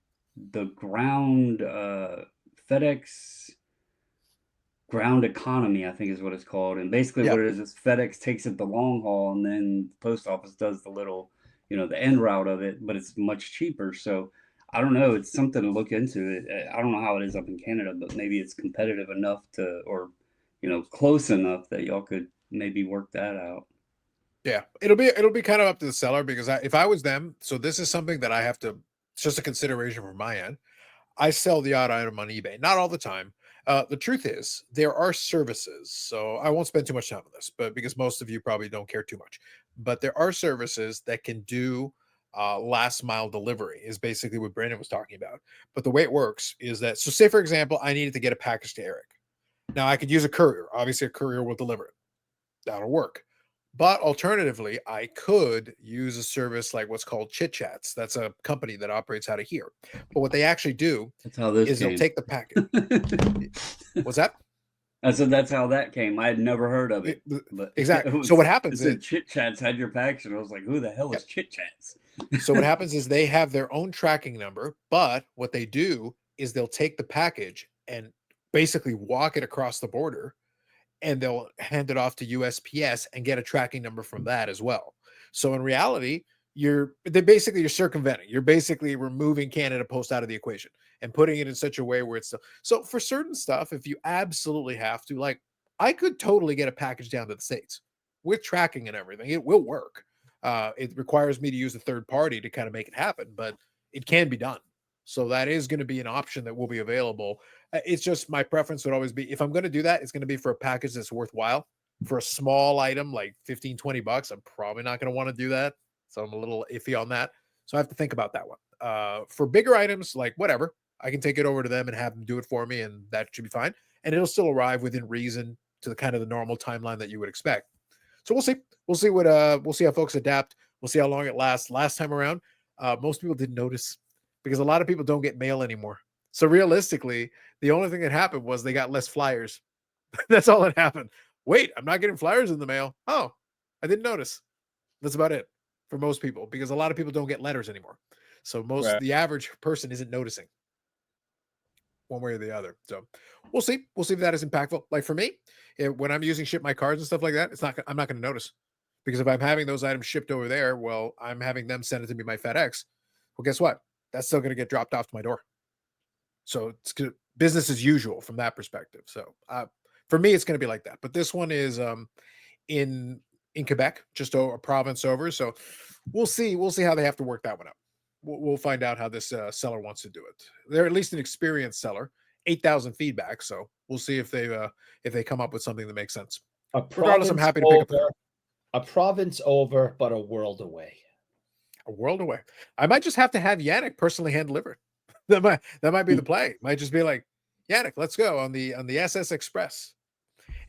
ground FedEx ground economy, I think is what it's called. And basically Yeah. what it is FedEx takes it the long haul, and then the post office does the little, the end route of it, but it's much cheaper. So I don't know. It's something to look into. I don't know how it is up in Canada, but maybe it's competitive enough to, or close enough that y'all could maybe work that out. Yeah, it'll be kind of up to the seller because if I was them, so this is something that I have to. It's just a consideration from my end. I sell the odd item on eBay, not all the time. The truth is, there are services. So I won't spend too much time on this, but because most of you probably don't care too much, but there are services that can do last mile delivery. Is basically what Brandon was talking about. But the way it works is that, so say for example, I needed to get a package to Eric. Now I could use a courier. Obviously, a courier will deliver it. That'll work. But alternatively, I could use a service like what's called Chit Chats. That's a company that operates out of here. But what they actually do That's how this is they'll came. take the package. What's that? I said that's how that came. I had never heard of it. But Exactly. So what happens is Chit Chats had your package, and I was like, "Who the hell is Chit Chats?" So what happens is they have their own tracking number, but what they do is they'll take the package and basically walk it across the border, and they'll hand it off to USPS and get a tracking number from that as well. So in reality, you're circumventing. You're basically removing Canada Post out of the equation and putting it in such a way where it's still. So for certain stuff, if you absolutely have to, like I could totally get a package down to the States with tracking and everything. It will work. It requires me to use a third party to kind of make it happen, but it can be done. So that is going to be an option that will be available. It's just my preference would always be, if I'm going to do that, it's going to be for a package that's worthwhile. For a small item like 15, $20, I'm probably not going to want to do that. So I'm a little iffy on that. So I have to think about that one. For bigger items, like whatever, I can take it over to them and have them do it for me, and that should be fine. And it'll still arrive within reason to the kind of the normal timeline that you would expect. So we'll see. We'll see how folks adapt. We'll see how long it lasts. Last time around, most people didn't notice because a lot of people don't get mail anymore. So realistically, the only thing that happened was they got less flyers. That's all that happened. Wait, I'm not getting flyers in the mail. Oh, I didn't notice. That's about it for most people because a lot of people don't get letters anymore. So the average person isn't noticing one way or the other. So we'll see. We'll see if that is impactful. Like for me, when I'm using ship my cards and stuff like that, I'm not going to notice because if I'm having those items shipped over there, well, I'm having them send it to me by FedEx. Well, guess what? That's still going to get dropped off to my door. So it's good. Business as usual from that perspective. So for me, it's going to be like that. But this one is in Quebec, just a province over. So we'll see. We'll see how they have to work that one out. We'll find out how this seller wants to do it. They're at least an experienced seller. 8,000 feedback. So we'll see if they come up with something that makes sense. Regardless, I'm happy to pick up a province over, but a world away. A world away. I might just have to have Yannick personally hand deliver it. That might be the play. Might just be like, Yannick, let's go on the SS Express,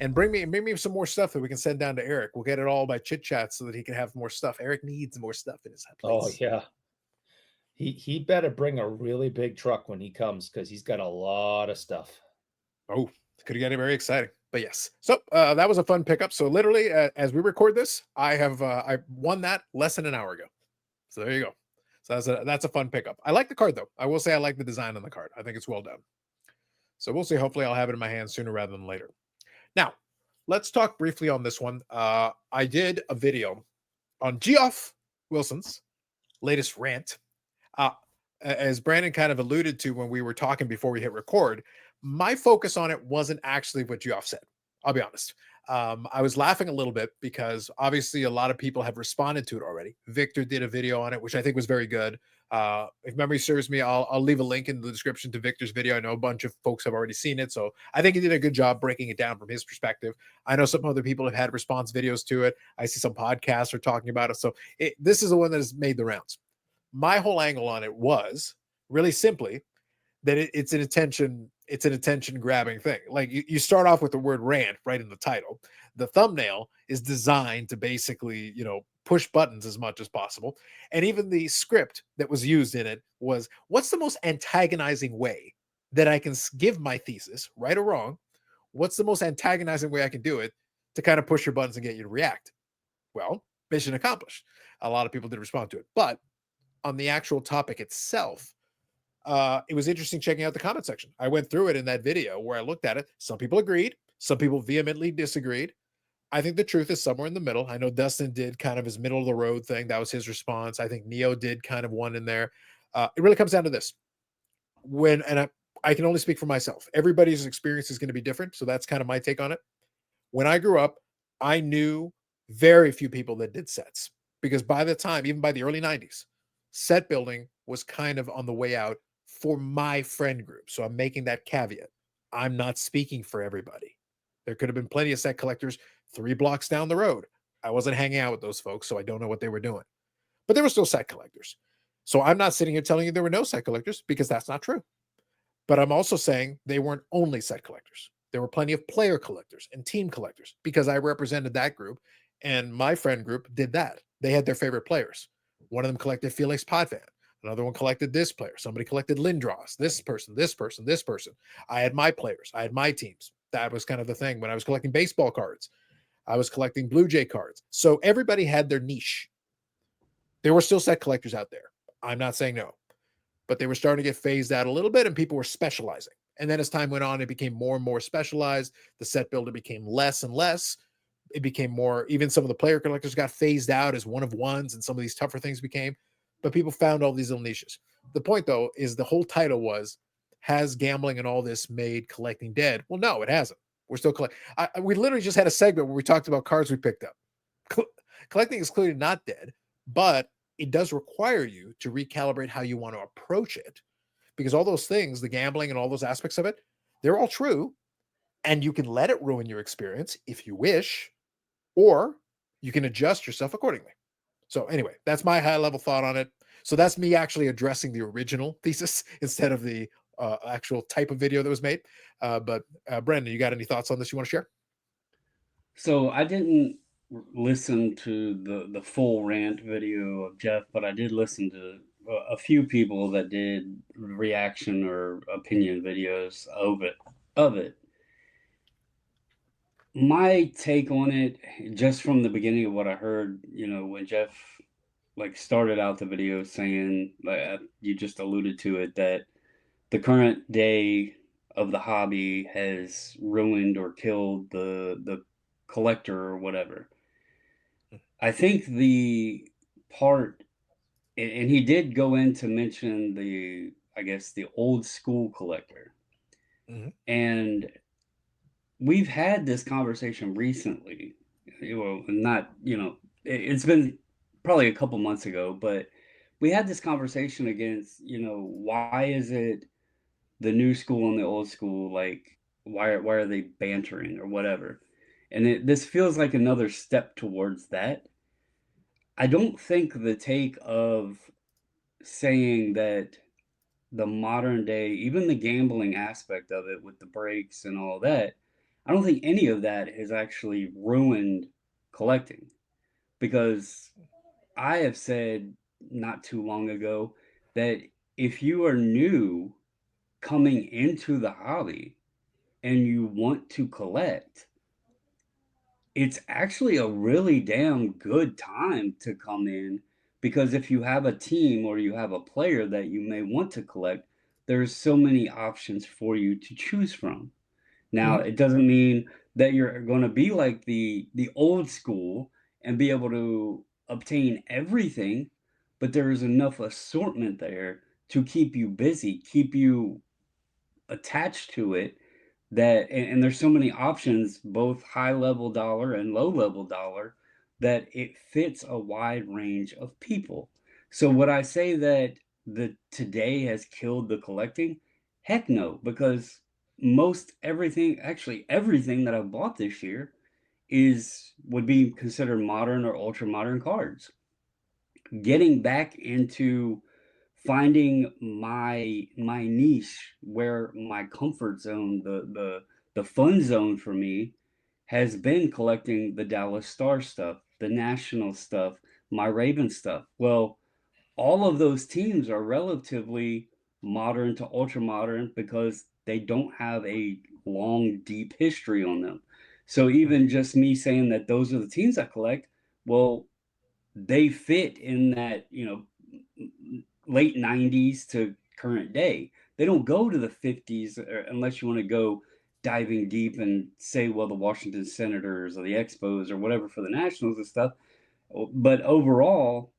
and bring me some more stuff that we can send down to Eric. We'll get it all by Chit Chat so that he can have more stuff. Eric needs more stuff in his place. Oh yeah, he better bring a really big truck when he comes because he's got a lot of stuff. Oh, could get it very exciting. But yes, so that was a fun pickup. So literally, as we record this, I won that less than an hour ago. So there you go. So that's a fun pickup. I like the card though. I will say I like the design on the card. I think it's well done. So we'll see. Hopefully I'll have it in my hands sooner rather than later. Now, let's talk briefly on this one. I did a video on Geoff Wilson's latest rant. As Brandon kind of alluded to when we were talking before we hit record, my focus on it wasn't actually what Geoff said. I'll be honest. I was laughing a little bit because obviously a lot of people have responded to it already. Victor did a video on it, which I think was very good. If memory serves me, I'll leave a link in the description to Victor's video. I know a bunch of folks have already seen it, so I think he did a good job breaking it down from his perspective. I know some other people have had response videos to it. I see some podcasts are talking about it. So this is the one that has made the rounds. My whole angle on it was really simply that it's an attention grabbing thing. Like you start off with the word rant right in the title. The thumbnail is designed to basically, push buttons as much as possible. And even the script that was used in it was, what's the most antagonizing way that I can give my thesis, right or wrong? What's the most antagonizing way I can do it to kind of push your buttons and get you to react? Well, mission accomplished. A lot of people did respond to it. But on the actual topic itself, it was interesting checking out the comment section. I went through it in that video where I looked at it. Some people agreed, some people vehemently disagreed. I think the truth is somewhere in the middle. I know Dustin did kind of his middle of the road thing. That was his response. I think Neo did kind of one in there. It really comes down to this. I can only speak for myself. Everybody's experience is going to be different. So that's kind of my take on it. When I grew up, I knew very few people that did sets, because by the time, even by the early 90s, set building was kind of on the way out for my friend group. So I'm making that caveat. I'm not speaking for everybody. There could have been plenty of set collectors 3 blocks down the road. I wasn't hanging out with those folks, so I don't know what they were doing. But there were still set collectors. So I'm not sitting here telling you there were no set collectors, because that's not true. But I'm also saying they weren't only set collectors. There were plenty of player collectors and team collectors, because I represented that group, and my friend group did that. They had their favorite players. One of them collected Felix Potvin. Another one collected this player. Somebody collected Lindros, this person, this person, this person. I had my players. I had my teams. That was kind of the thing. When I was collecting baseball cards, I was collecting Blue Jay cards. So everybody had their niche. There were still set collectors out there. I'm not saying no, but they were starting to get phased out a little bit, and people were specializing. And then as time went on, it became more and more specialized. The set builder became less and less. It became more, even some of the player collectors got phased out as one of ones, and some of these tougher things became, but people found all these little niches. The point, though, is the whole title was, has gambling and all this made collecting dead? Well, no, it hasn't. We're still collecting. We literally just had a segment where we talked about cards we picked up. Collecting is clearly not dead, but it does require you to recalibrate how you want to approach it, because all those things, the gambling and all those aspects of it, they're all true, and you can let it ruin your experience if you wish, or you can adjust yourself accordingly. So anyway, that's my high level thought on it. So that's me actually addressing the original thesis instead of the actual type of video that was made. But Brendan, you got any thoughts on this you want to share? So I didn't listen to the full rant video of Geoff, but I did listen to a few people that did reaction or opinion videos of it. My take on it, just from the beginning of what I heard, when Geoff started out the video saying, you just alluded to it, that the current day of the hobby has ruined or killed the collector or whatever. I think the part, and he did go in to mention the old school collector. Mm-hmm. And we've had this conversation recently. Well, it's been probably a couple months ago, but we had this conversation against, why is it the new school and the old school, why are they bantering or whatever? And this feels like another step towards that. I don't think the take of saying that the modern day, even the gambling aspect of it with the breaks and all that, I don't think any of that has actually ruined collecting, because I have said not too long ago that if you are new coming into the hobby and you want to collect, it's actually a really damn good time to come in, because if you have a team or you have a player that you may want to collect, there's so many options for you to choose from. Now, Mm-hmm. it doesn't mean that you're going to be like the old school and be able to obtain everything, but there is enough assortment there to keep you busy, keep you attached to it, that and there's so many options, both high level dollar and low level dollar, that it fits a wide range of people. So would I say that the today has killed the collecting? Heck no, because most everything, actually everything that I've bought this year would be considered modern or ultra modern cards. Getting back into finding my niche, where my comfort zone, the fun zone for me has been collecting the Dallas Star stuff, the National stuff, my Raven stuff. Well, all of those teams are relatively modern to ultra modern because they don't have a long, deep history on them. So even just me saying that those are the teams I collect, well, they fit in that, late 90s to current day. They don't go to the 50s unless you want to go diving deep and say, well, the Washington Senators or the Expos or whatever for the Nationals and stuff. But overall,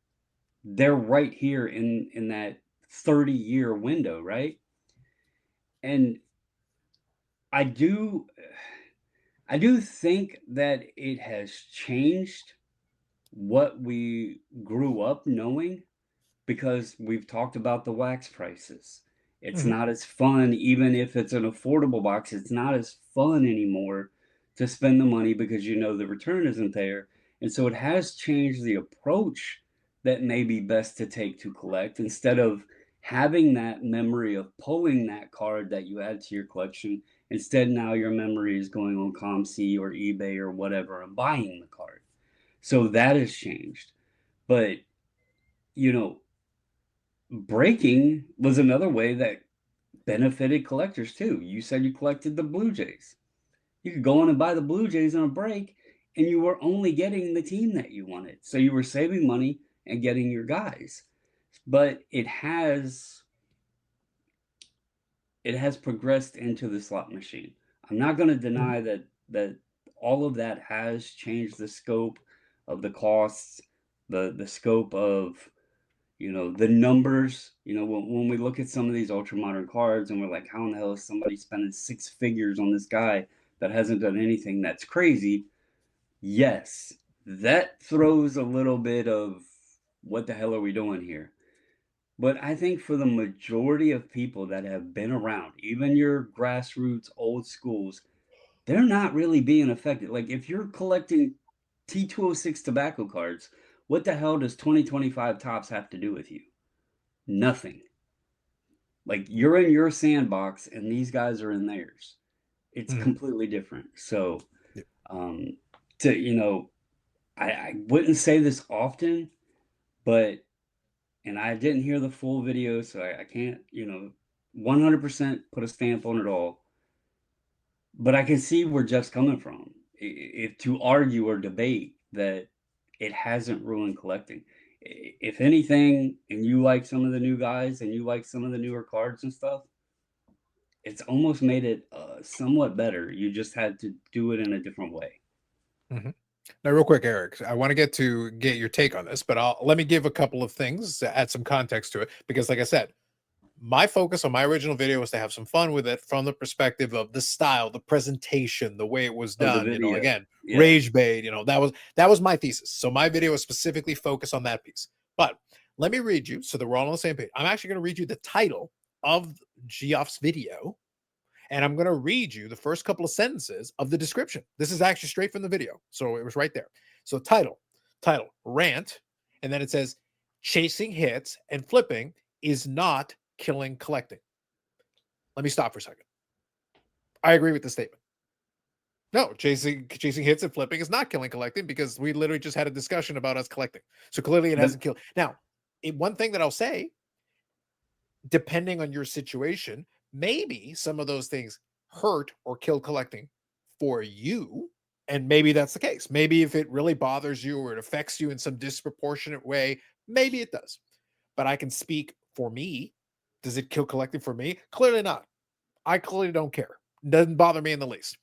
they're right here in that 30-year window, right? And I do think that it has changed what we grew up knowing, because we've talked about the wax prices. It's not as fun, even if it's an affordable box, it's not as fun anymore to spend the money because the return isn't there. And so it has changed the approach that may be best to take to collect, instead of having that memory of pulling that card that you add to your collection. Instead, now your memory is going on ComC or eBay or whatever and buying the card. So that has changed. But, breaking was another way that benefited collectors too. You said you collected the Blue Jays. You could go on and buy the Blue Jays on a break, and you were only getting the team that you wanted. So you were saving money and getting your guys. But it has progressed into the slot machine. I'm not going to deny that all of that has changed the scope of the costs, the scope of the numbers. When we look at some of these ultra modern cards and we're like, how in the hell is somebody spending 6 figures on this guy that hasn't done anything? That's crazy. Yes, that throws a little bit of what the hell are we doing here? But I think for the majority of people that have been around, even your grassroots old schools, they're not really being affected. Like, if you're collecting T206 tobacco cards, what the hell does 2025 Topps have to do with you? Nothing. Like, you're in your sandbox and these guys are in theirs. It's completely different. So, I wouldn't say this often, but, and I didn't hear the full video, so I can't, 100% put a stamp on it all. But I can see where Jeff's coming from. If to argue or debate that it hasn't ruined collecting. If anything, and you like some of the new guys and you like some of the newer cards and stuff, it's almost made it somewhat better. You just had to do it in a different way. Now, real quick, Eric, I want to get your take on this, but let me give a couple of things to add some context to it, because like I said, my focus on my original video was to have some fun with it from the perspective of the style, the presentation, the way it was done. Again, rage bait. That was my thesis. So my video was specifically focused on that piece. But let me read you so that we're all on the same page. I'm actually going to read you the title of Geoff's video, and I'm going to read you the first couple of sentences of the description. This is actually straight from the video, so it was right there. So title, rant, and then it says, chasing hits and flipping is not killing collecting. Let me stop for a second. I agree with the statement. No, chasing hits and flipping is not killing collecting, because we literally just had a discussion about us collecting. So clearly it hasn't killed. Now, one thing that I'll say, depending on your situation, maybe some of those things hurt or kill collecting for you. And maybe that's the case. Maybe if it really bothers you or it affects you in some disproportionate way, maybe it does. But I can speak for me. Does it kill collecting for me? Clearly not. I clearly don't care. It doesn't bother me in the least.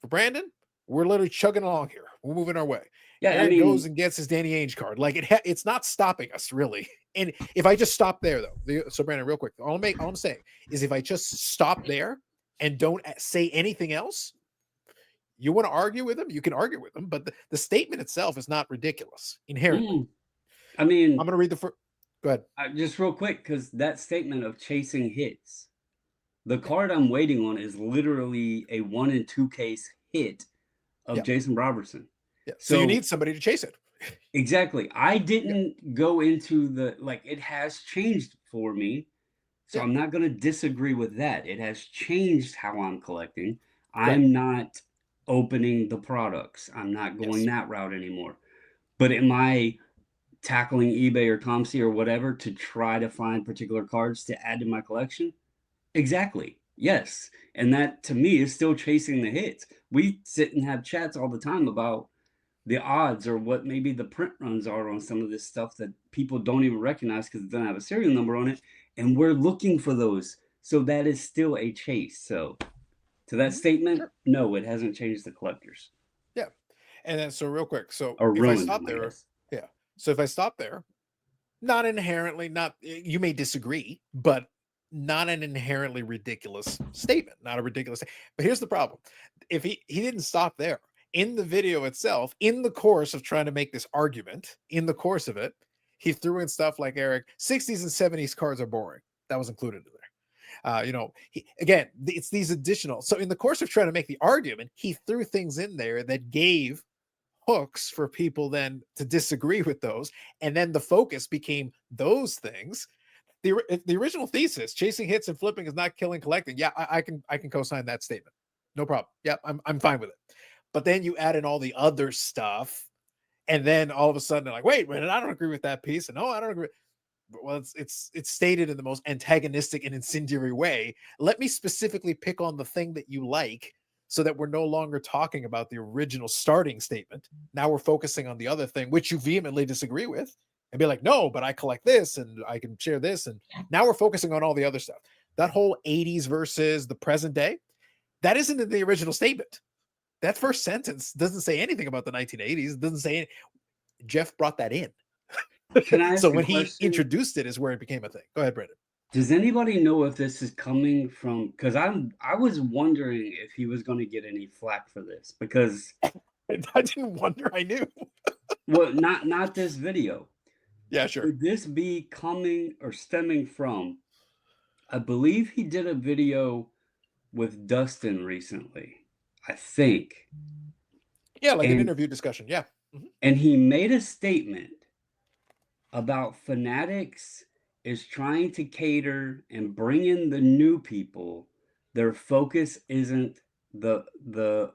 For Brandon, we're literally chugging along here. We're moving our way. Yeah, Eric goes and gets his Danny Ainge card. Like, it's not stopping us, really. And if I just stop there, though, so Brandon, real quick, all I'm saying is, if I just stop there and don't say anything else, you want to argue with him, you can argue with him, but the statement itself is not ridiculous inherently. I mean, I'm going to read the first. Go ahead. Just real quick, because that statement of chasing hits, the card I'm waiting on is literally a 1 in 2 case hit of Jason Robertson. Yeah. So you need somebody to chase it. Exactly. I didn't go into the, like, it has changed for me. So I'm not going to disagree with that. It has changed how I'm collecting. Right. I'm not opening the products. I'm not going that route anymore. But am I tackling eBay or ComC or whatever to try to find particular cards to add to my collection? Exactly. Yes. And that to me is still chasing the hits. We sit and have chats all the time about the odds or what maybe the print runs are on some of this stuff that people don't even recognize because it doesn't have a serial number on it. And we're looking for those. So that is still a chase. So to that statement, no, it hasn't changed the collectors. Yeah. And then so real quick. So Or if I ruined stop them, I there, guess. yeah. So if I stop there, not inherently, not you may disagree, but not an inherently ridiculous statement, not a ridiculous. But here's the problem: if he didn't stop there in the video itself, in the course of trying to make this argument, in the course of it, he threw in stuff like Eric, 60s and 70s cards are boring. That was included in there. You know, again, it's these additional. So in the course of trying to make the argument, he threw things in there that gave hooks for people then to disagree with those, and then the focus became those things. The original thesis, chasing hits and flipping is not killing collecting. Yeah, I can co-sign that statement, no problem. Yeah, I'm fine with it. But then you add in all the other stuff, and then all of a sudden they're like, wait a minute, I don't agree with that piece, and no, I don't agree. Well, it's stated in the most antagonistic and incendiary way. Let me specifically pick on the thing that you like, so that we're no longer talking about the original starting statement. Now we're focusing on the other thing, which you vehemently disagree with, and be like, no, but I collect this and I can share this. And now we're focusing on all the other stuff. That whole 80s versus the present day, that isn't in the original statement. That first sentence doesn't say anything about the 1980s. It doesn't say Geoff brought that in. Can I ask So a when question? he introduced it is where it became a thing. Go ahead, Brandon. Does anybody know if this is coming from, because I was wondering if he was going to get any flack for this, because I didn't wonder, I knew. well, not this video. Yeah, sure. Could this be coming or stemming from, I believe he did a video with Dustin recently, I think. Yeah, like an interview discussion. Yeah. Mm-hmm. And he made a statement about Fanatics is trying to cater and bring in the new people. Their focus isn't the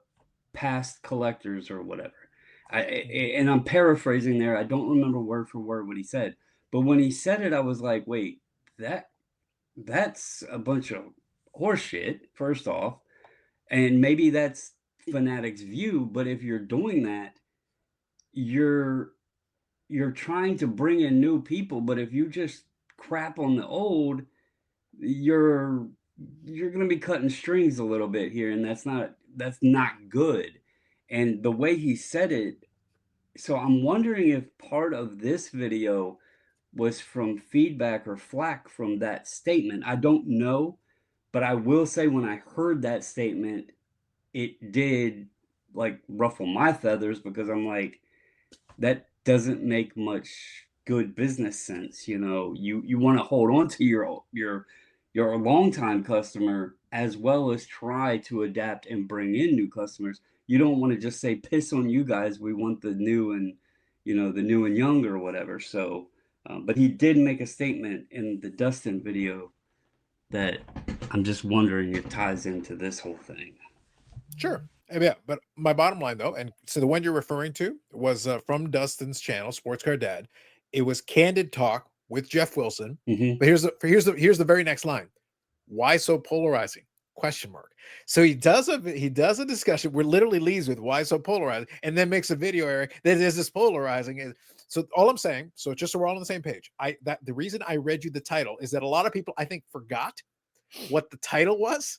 past collectors or whatever. And I'm paraphrasing there. I don't remember word for word what he said. But when he said it, I was like, wait, that's a bunch of horseshit, first off. And maybe that's Fanatics' view. But if you're doing that, you're trying to bring in new people, but if you just crap on the old, you're going to be cutting strings a little bit here, and that's not good. And the way he said it, so I'm wondering if part of this video was from feedback or flack from that statement. I don't know, but I will say when I heard that statement, it did like ruffle my feathers, because I'm like, that doesn't make much good business sense. You know, you want to hold on to your longtime customer as well as try to adapt and bring in new customers. You don't want to just say, piss on you guys, we want the new and, you know, the new and young or whatever. So but he did make a statement in the Dustin video that I'm just wondering if ties into this whole thing. Sure. Yeah, but my bottom line though, and so the one you're referring to was from Dustin's channel, Sports Car Dad. It was candid talk with Geoff Wilson. Mm-hmm. But here's the very next line. Why so polarizing? Question mark. So he does a discussion where literally leads with why so polarizing, and then makes a video, Eric, that is this polarizing. So all I'm saying, so just so we're all on the same page, the reason I read you the title is that a lot of people I think forgot what the title was,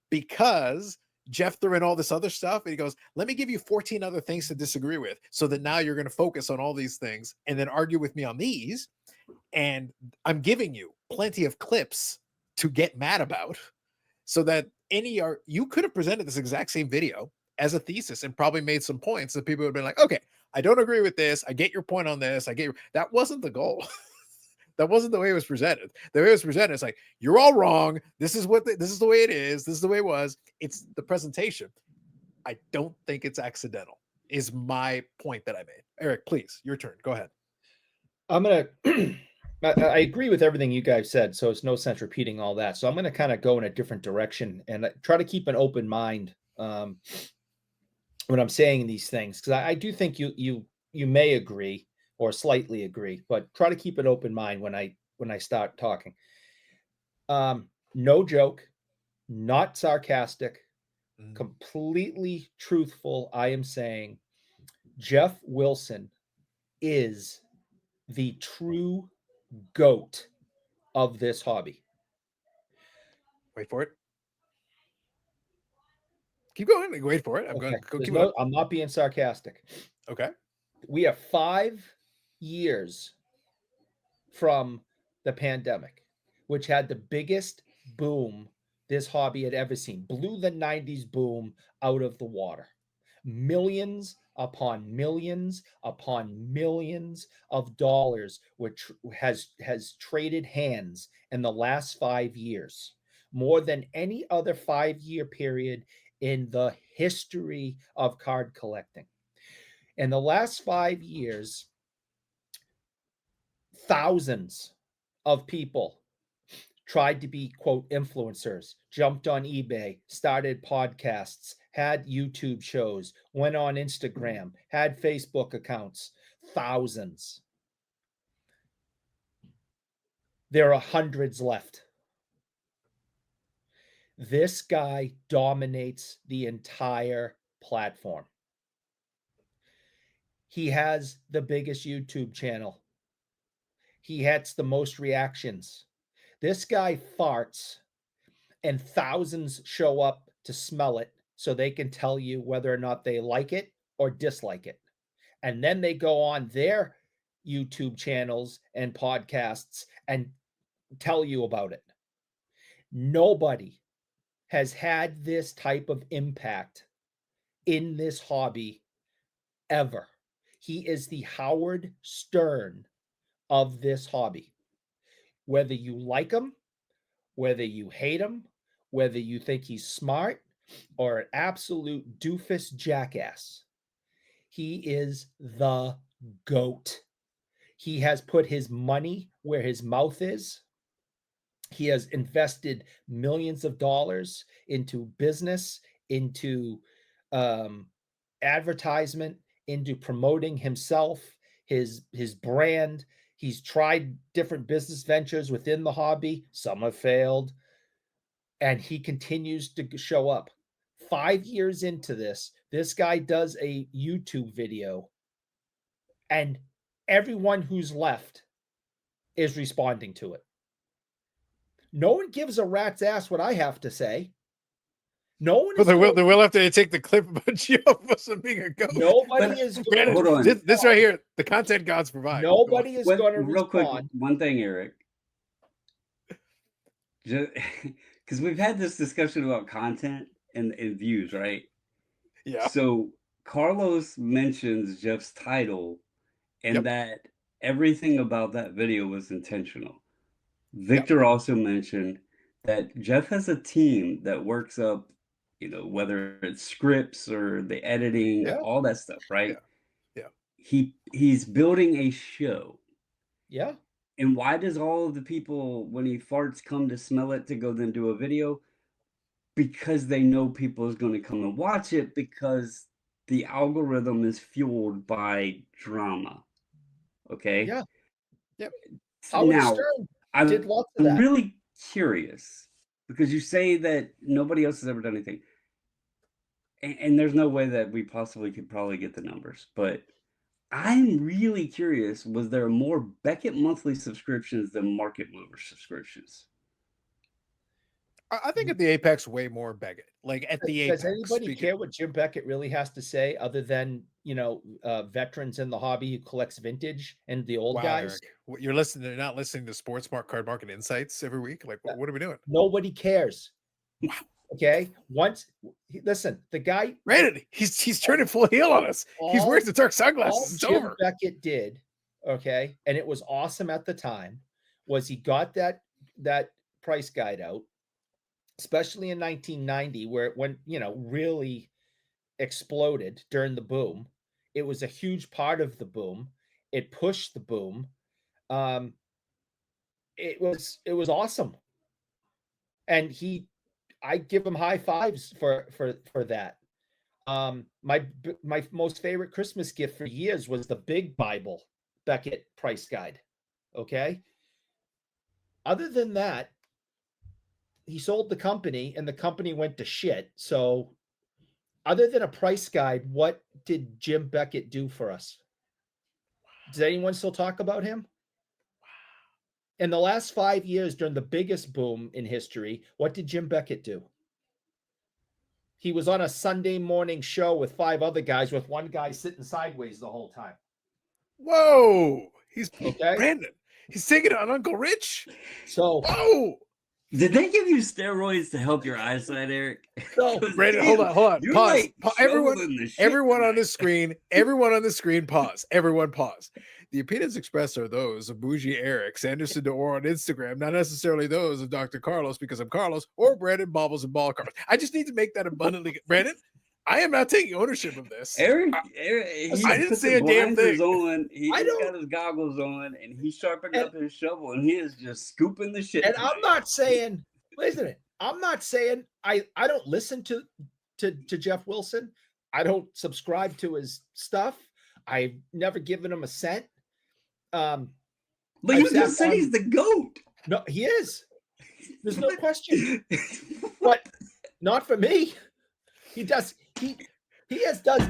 because Geoff threw in all this other stuff and he goes, let me give you 14 other things to disagree with, so that now you're going to focus on all these things and then argue with me on these. And I'm giving you plenty of clips to get mad about, so that you could have presented this exact same video as a thesis and probably made some points that people would have been like, okay, I don't agree with this. I get your point on this. That wasn't the goal. That wasn't the way it was presented. The way it was presented, it's like, you're all wrong. This is the way it is. This is the way it was. It's the presentation. I don't think it's accidental, is my point that I made. Eric, please, your turn. Go ahead. I'm gonna. I agree with everything you guys said, so it's no sense repeating all that. So I'm gonna kind of go in a different direction and try to keep an open mind when I'm saying these things, because I do think you may agree or slightly agree, but try to keep an open mind when I start talking. No joke, not sarcastic, completely truthful. I am saying Geoff Wilson is the true GOAT of this hobby. Wait for it. Keep going. Wait for it. I'm going to keep going. I'm not being sarcastic. Okay. We are 5 years from the pandemic, which had the biggest boom this hobby had ever seen. Blew the 90s boom out of the water. Millions upon millions upon millions of dollars, which has traded hands in the last 5 years, more than any other 5-year period in the history of card collecting. In the last 5 years, thousands of people tried to be, quote, influencers, jumped on eBay, started podcasts, had YouTube shows, went on Instagram, had Facebook accounts. Thousands. There are hundreds left. This guy dominates the entire platform. He has the biggest YouTube channel. He gets the most reactions. This guy farts and thousands show up to smell it so they can tell you whether or not they like it or dislike it. And then they go on their YouTube channels and podcasts and tell you about it. Nobody has had this type of impact in this hobby ever. He is the Howard Stern of this hobby. Whether you like him, whether you hate him, whether you think he's smart or an absolute doofus jackass, he is the GOAT. He has put his money where his mouth is. He has invested millions of dollars into business, into advertisement, into promoting himself, his brand. He's tried different business ventures within the hobby. Some have failed. And he continues to show up. 5 years into this guy does a YouTube video, and everyone who's left is responding to it. No one gives a rat's ass what I have to say. No one. But they will have to take the clip about Geoff Wilson being a ghost. Nobody is. Hold on. This right here, the content gods provide. Nobody is going to real respond. Quick, one thing, Eric. Because we've had this discussion about content and views, right? Yeah. So Carlos mentions Geoff's title and that everything about that video was intentional. Victor also mentioned that Geoff has a team that works up, whether it's scripts or the editing, all that stuff, right? He's building a show. Yeah. And why does all of the people, when he farts, come to smell it to go then do a video? Because they know people is going to come and watch it, because the algorithm is fueled by drama. Okay? Yeah. Yep. Now, I'm really curious, because you say that nobody else has ever done anything. And there's no way that we possibly could probably get the numbers, but I'm really curious, was there more Beckett monthly subscriptions than Market Mover subscriptions? I think at the apex, way more Beckett. Like at the apex. Does anybody care what Jim Beckett really has to say, other than veterans in the hobby who collects vintage and the old guys? Eric, you're listening. They're not listening to Sports Card Market Insights every week. Like, what are we doing? Nobody cares. Okay. Listen, the guy. Rated. He's turning full heel on us. He's wearing the dark sunglasses. It's Jim over. Beckett did, okay, and it was awesome at the time, was he got that price guide out, especially in 1990, where it went, really exploded during the boom. It was a huge part of the boom. It pushed the boom. It was awesome. And I give him high fives for that. My most favorite Christmas gift for years was the big Bible Beckett price guide. Okay. Other than that, he sold the company and the company went to shit. So other than a price guide, what did Jim Beckett do for us? Does anyone still talk about him? In the last 5 years, during the biggest boom in history, what did Jim Beckett do? He was on a Sunday morning show with 5 other guys, with one guy sitting sideways the whole time. Whoa. He's okay. Brandon. He's taking it on Uncle Rich. So whoa. Did they give you steroids to help your eyesight, Eric? No, Brandon, hold on. Pause. Like everyone on the screen, pause. Everyone pause. The opinions expressed are those of Bougie Eric, Sanderson DeOr on Instagram, not necessarily those of Dr. Carlos, because I'm Carlos, or Brandon Bobbles and Ball Carlos. I just need to make that abundantly. Brandon, I am not taking ownership of this. Eric I didn't say a damn thing. He's got his goggles on, and he sharpened up his shovel, and he is just scooping the shit. And tonight. I'm not saying, listen, I'm not saying I don't listen to Geoff Wilson. I don't subscribe to his stuff. I've never given him a cent. But you just said he's the GOAT. No, he is. There's no question. But not for me. He does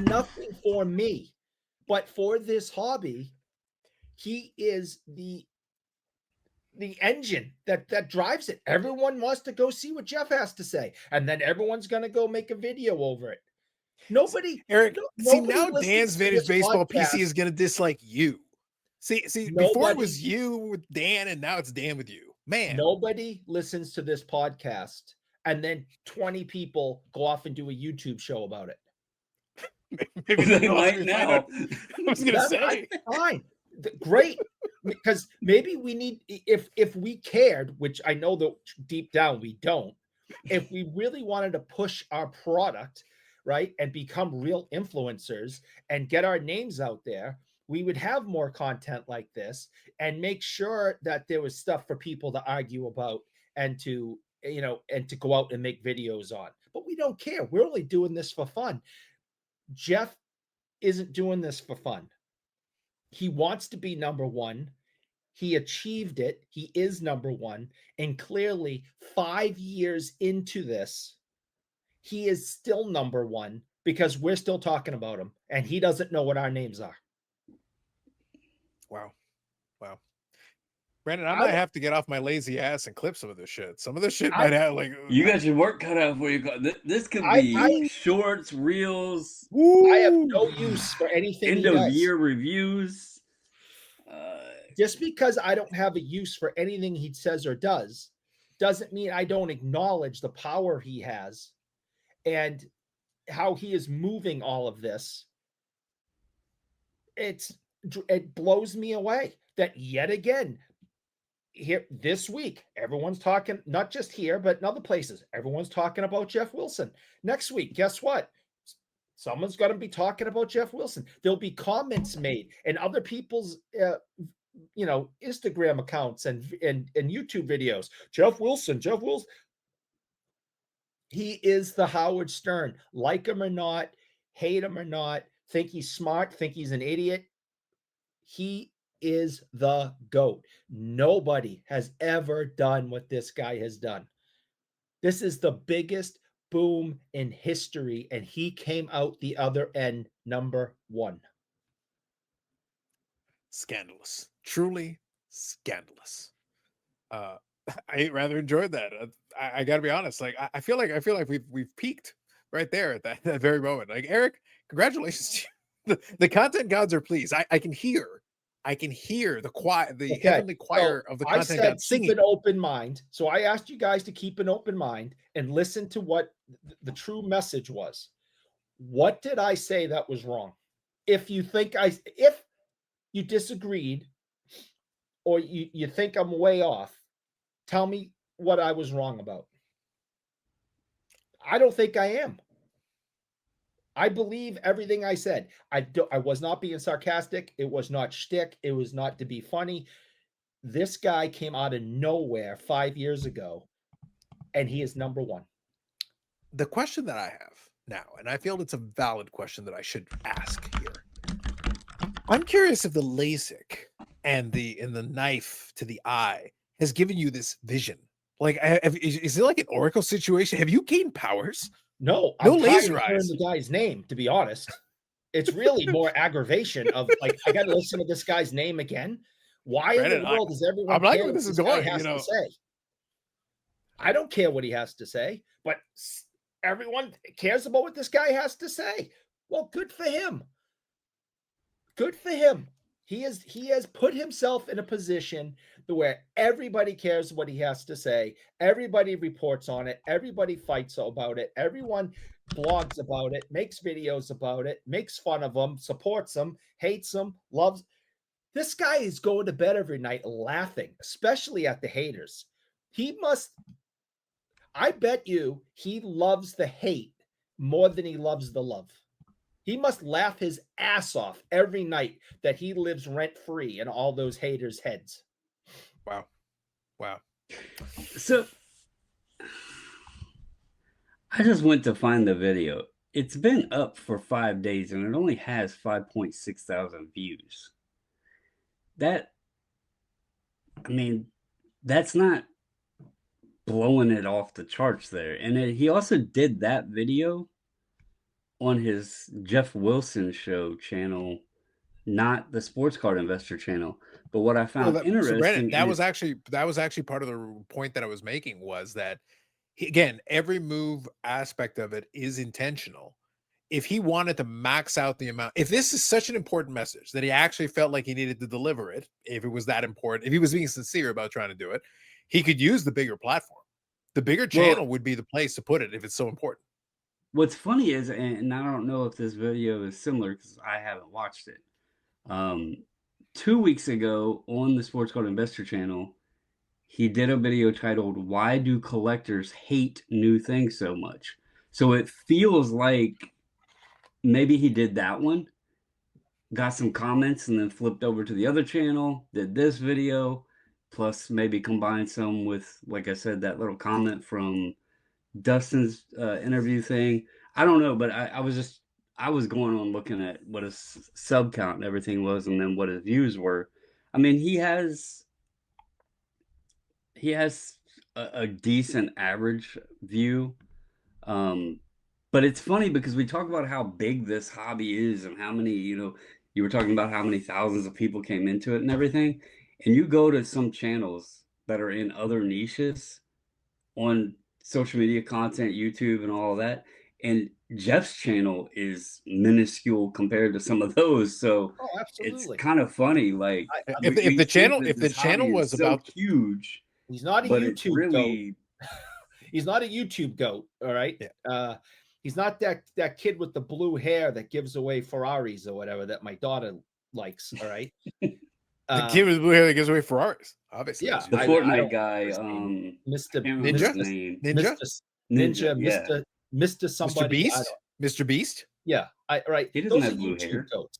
nothing for me, but for this hobby, he is the engine that drives it. Everyone wants to go see what Geoff has to say, and then everyone's going to go make a video over it. Eric, see now Dan's Vintage Baseball PC is going to dislike you. See, before it was you with Dan, and now it's Dan with you. Man, nobody listens to this podcast, and then 20 people go off and do a YouTube show about it. Maybe they might now. I was going to say, fine, great, because maybe we need, if we cared, which I know that deep down we don't. If we really wanted to push our product, right, and become real influencers and get our names out there, we would have more content like this and make sure that there was stuff for people to argue about and to go out and make videos on. But we don't care. We're only doing this for fun. Geoff isn't doing this for fun. He wants to be number one. He achieved it. He is number one. And clearly 5 years into this, he is still number one because we're still talking about him and he doesn't know what our names are. Wow. Brandon, I might have to get off my lazy ass and clip some of this shit. Some of this shit might have you got your work cut out for you. This could be shorts, reels. I have no use for anything. End of year reviews. Just because I don't have a use for anything he says or does, doesn't mean I don't acknowledge the power he has and how he is moving all of this. It blows me away that yet again, here this week, everyone's talking, not just here, but in other places, everyone's talking about Geoff Wilson. Next week, guess what? Someone's going to be talking about Geoff Wilson. There'll be comments made and other people's, Instagram accounts and YouTube videos. Geoff Wilson. He is the Howard Stern. Like him or not, hate him or not, think he's smart, think he's an idiot. He is the GOAT. Nobody has ever done what this guy has done. This is the biggest boom in history, and he came out the other end number one. Scandalous. Truly scandalous. I rather enjoyed that. I got to be honest. Like I feel like we've peaked right there at that very moment. Like Eric, congratulations to you. The content gods are pleased. I can hear the choir, heavenly choir of the content gods singing. Keep an open mind. So I asked you guys to keep an open mind and listen to what the true message was. What did I say that was wrong? If you disagreed or you think I'm way off, tell me what I was wrong about. I don't think I am. I believe everything I said. I was not being sarcastic. It was not shtick. It was not to be funny. This guy came out of nowhere 5 years ago, and he is number one. The question that I have now, and I feel it's a valid question that I should ask here. I'm curious if the LASIK and the knife to the eye has given you this vision. Like, is it like an Oracle situation? Have you gained powers? No, No I'm laser tired of hearing eyes. the guy's name, to be honest. It's really more aggravation of like, I got to listen to this guy's name again. Why Brandon, in the world does everyone I'm liking care where what this is guy going, has you know. to say? I don't care what he has to say, but everyone cares about what this guy has to say. Well, good for him. Good for him. He has put himself in a position where everybody cares what he has to say. Everybody reports on it. Everybody fights about it. Everyone blogs about it, makes videos about it, makes fun of him, supports him, hates him, loves. This guy is going to bed every night laughing, especially at the haters. He must, I bet you he loves the hate more than he loves the love. He must laugh his ass off every night that he lives rent-free in all those haters' heads. Wow. Wow. So I just went to find the video. It's been up for 5 days and it only has 5.6 thousand views. That, I mean, that's not blowing it off the charts there. And he also did that video on his Geoff Wilson show channel, not the Sports Card Investor channel. But what I found interesting, Brandon, that was actually part of the point that I was making, was that again, every move aspect of it is intentional. If he wanted to max out the amount, if this is such an important message that he actually felt like he needed to deliver it, if it was that important, if he was being sincere about trying to do it, he could use the bigger platform. The bigger channel would be the place to put it if it's so important. What's funny is, and I don't know if this video is similar because I haven't watched it. 2 weeks ago on the Sports Card Investor channel, he did a video titled, "Why Do Collectors Hate New Things So Much?" So it feels like maybe he did that one, got some comments, and then flipped over to the other channel, did this video, plus maybe combined some with, like I said, that little comment from Dustin's interview thing. I don't know, but I was going on looking at what his sub count and everything was, and then what his views were. I mean, he has a decent average view. But it's funny because we talk about how big this hobby is and how many, you were talking about how many thousands of people came into it and everything. And you go to some channels that are in other niches on social media content, YouTube and all of that. And Jeff's channel is minuscule compared to some of those. So it's kind of funny. Like if the channel was so about huge, he's not a YouTube goat. He's not a YouTube goat. All right. Yeah. He's not that kid with the blue hair that gives away Ferraris or whatever that my daughter likes. All right. The kid with blue hair that gives away Ferraris, obviously. Yeah, the Fortnite guy, Mr. Ninja, Mr. Somebody, Mr. Beast. Yeah, right. He doesn't have blue hair. Goats.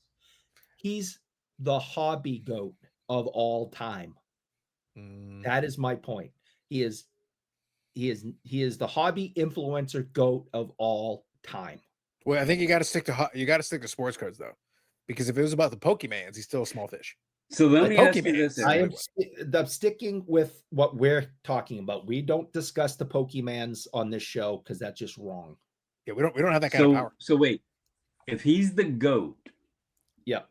He's the hobby goat of all time. That is my point. He is the hobby influencer goat of all time. Well, I think you got to stick to sports cards though, because if it was about the Pokemans, he's still a small fish. So let me ask you this: I'm sticking with what we're talking about. We don't discuss the Pokemans on this show because that's just wrong. Yeah, we don't have that kind of power. So wait, if he's the GOAT, yeah,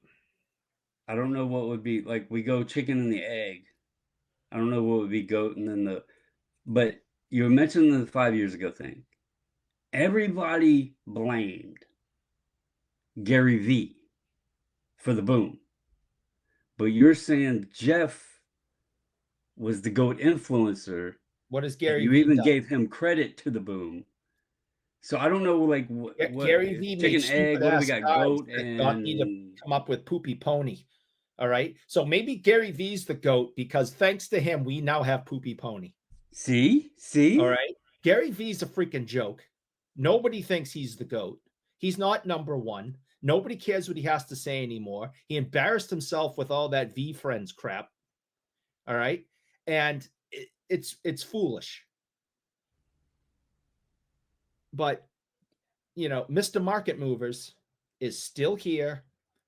I don't know what would be like. We go chicken and the egg. I don't know what would be GOAT, and then but you mentioned the 5 years ago thing. Everybody blamed Gary V for the boom. But you're saying Jeff was the GOAT influencer. What is Gary? You even gave him credit to the boom. So I don't know, like what Gary V chicken egg. What do we got? GOAT and got me to come up with Poopy Pony. All right, so maybe Gary V's the GOAT because thanks to him, we now have Poopy Pony. See. All right, Gary V's a freaking joke. Nobody thinks he's the GOAT. He's not number one. Nobody cares what he has to say anymore. He embarrassed himself with all that V-Friends crap. All right. And it's foolish. But, you know, Mr. Market Movers is still here,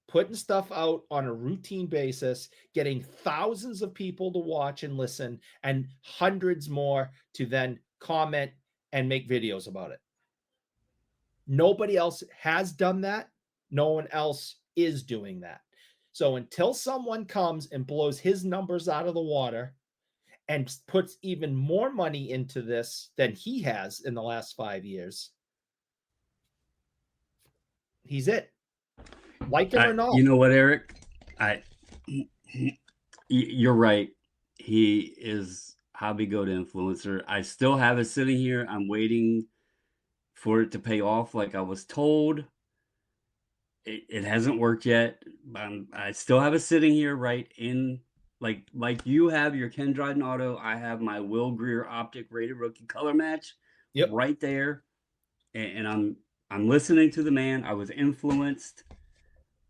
putting stuff out on a routine basis, getting thousands of people to watch and listen, and hundreds more to then comment and make videos about it. Nobody else has done that. No one else is doing that. So until someone comes and blows his numbers out of the water and puts even more money into this than he has in the last 5 years, he's it. Like it or not. You know what, Eric? You're right. He is hobby goat influencer. I still have it sitting here. I'm waiting for it to pay off like I was told. It hasn't worked yet. I still have it sitting here right in, like you have your Ken Dryden auto. I have my Will Greer optic rated rookie color match right there. And I'm listening to the man. I was influenced.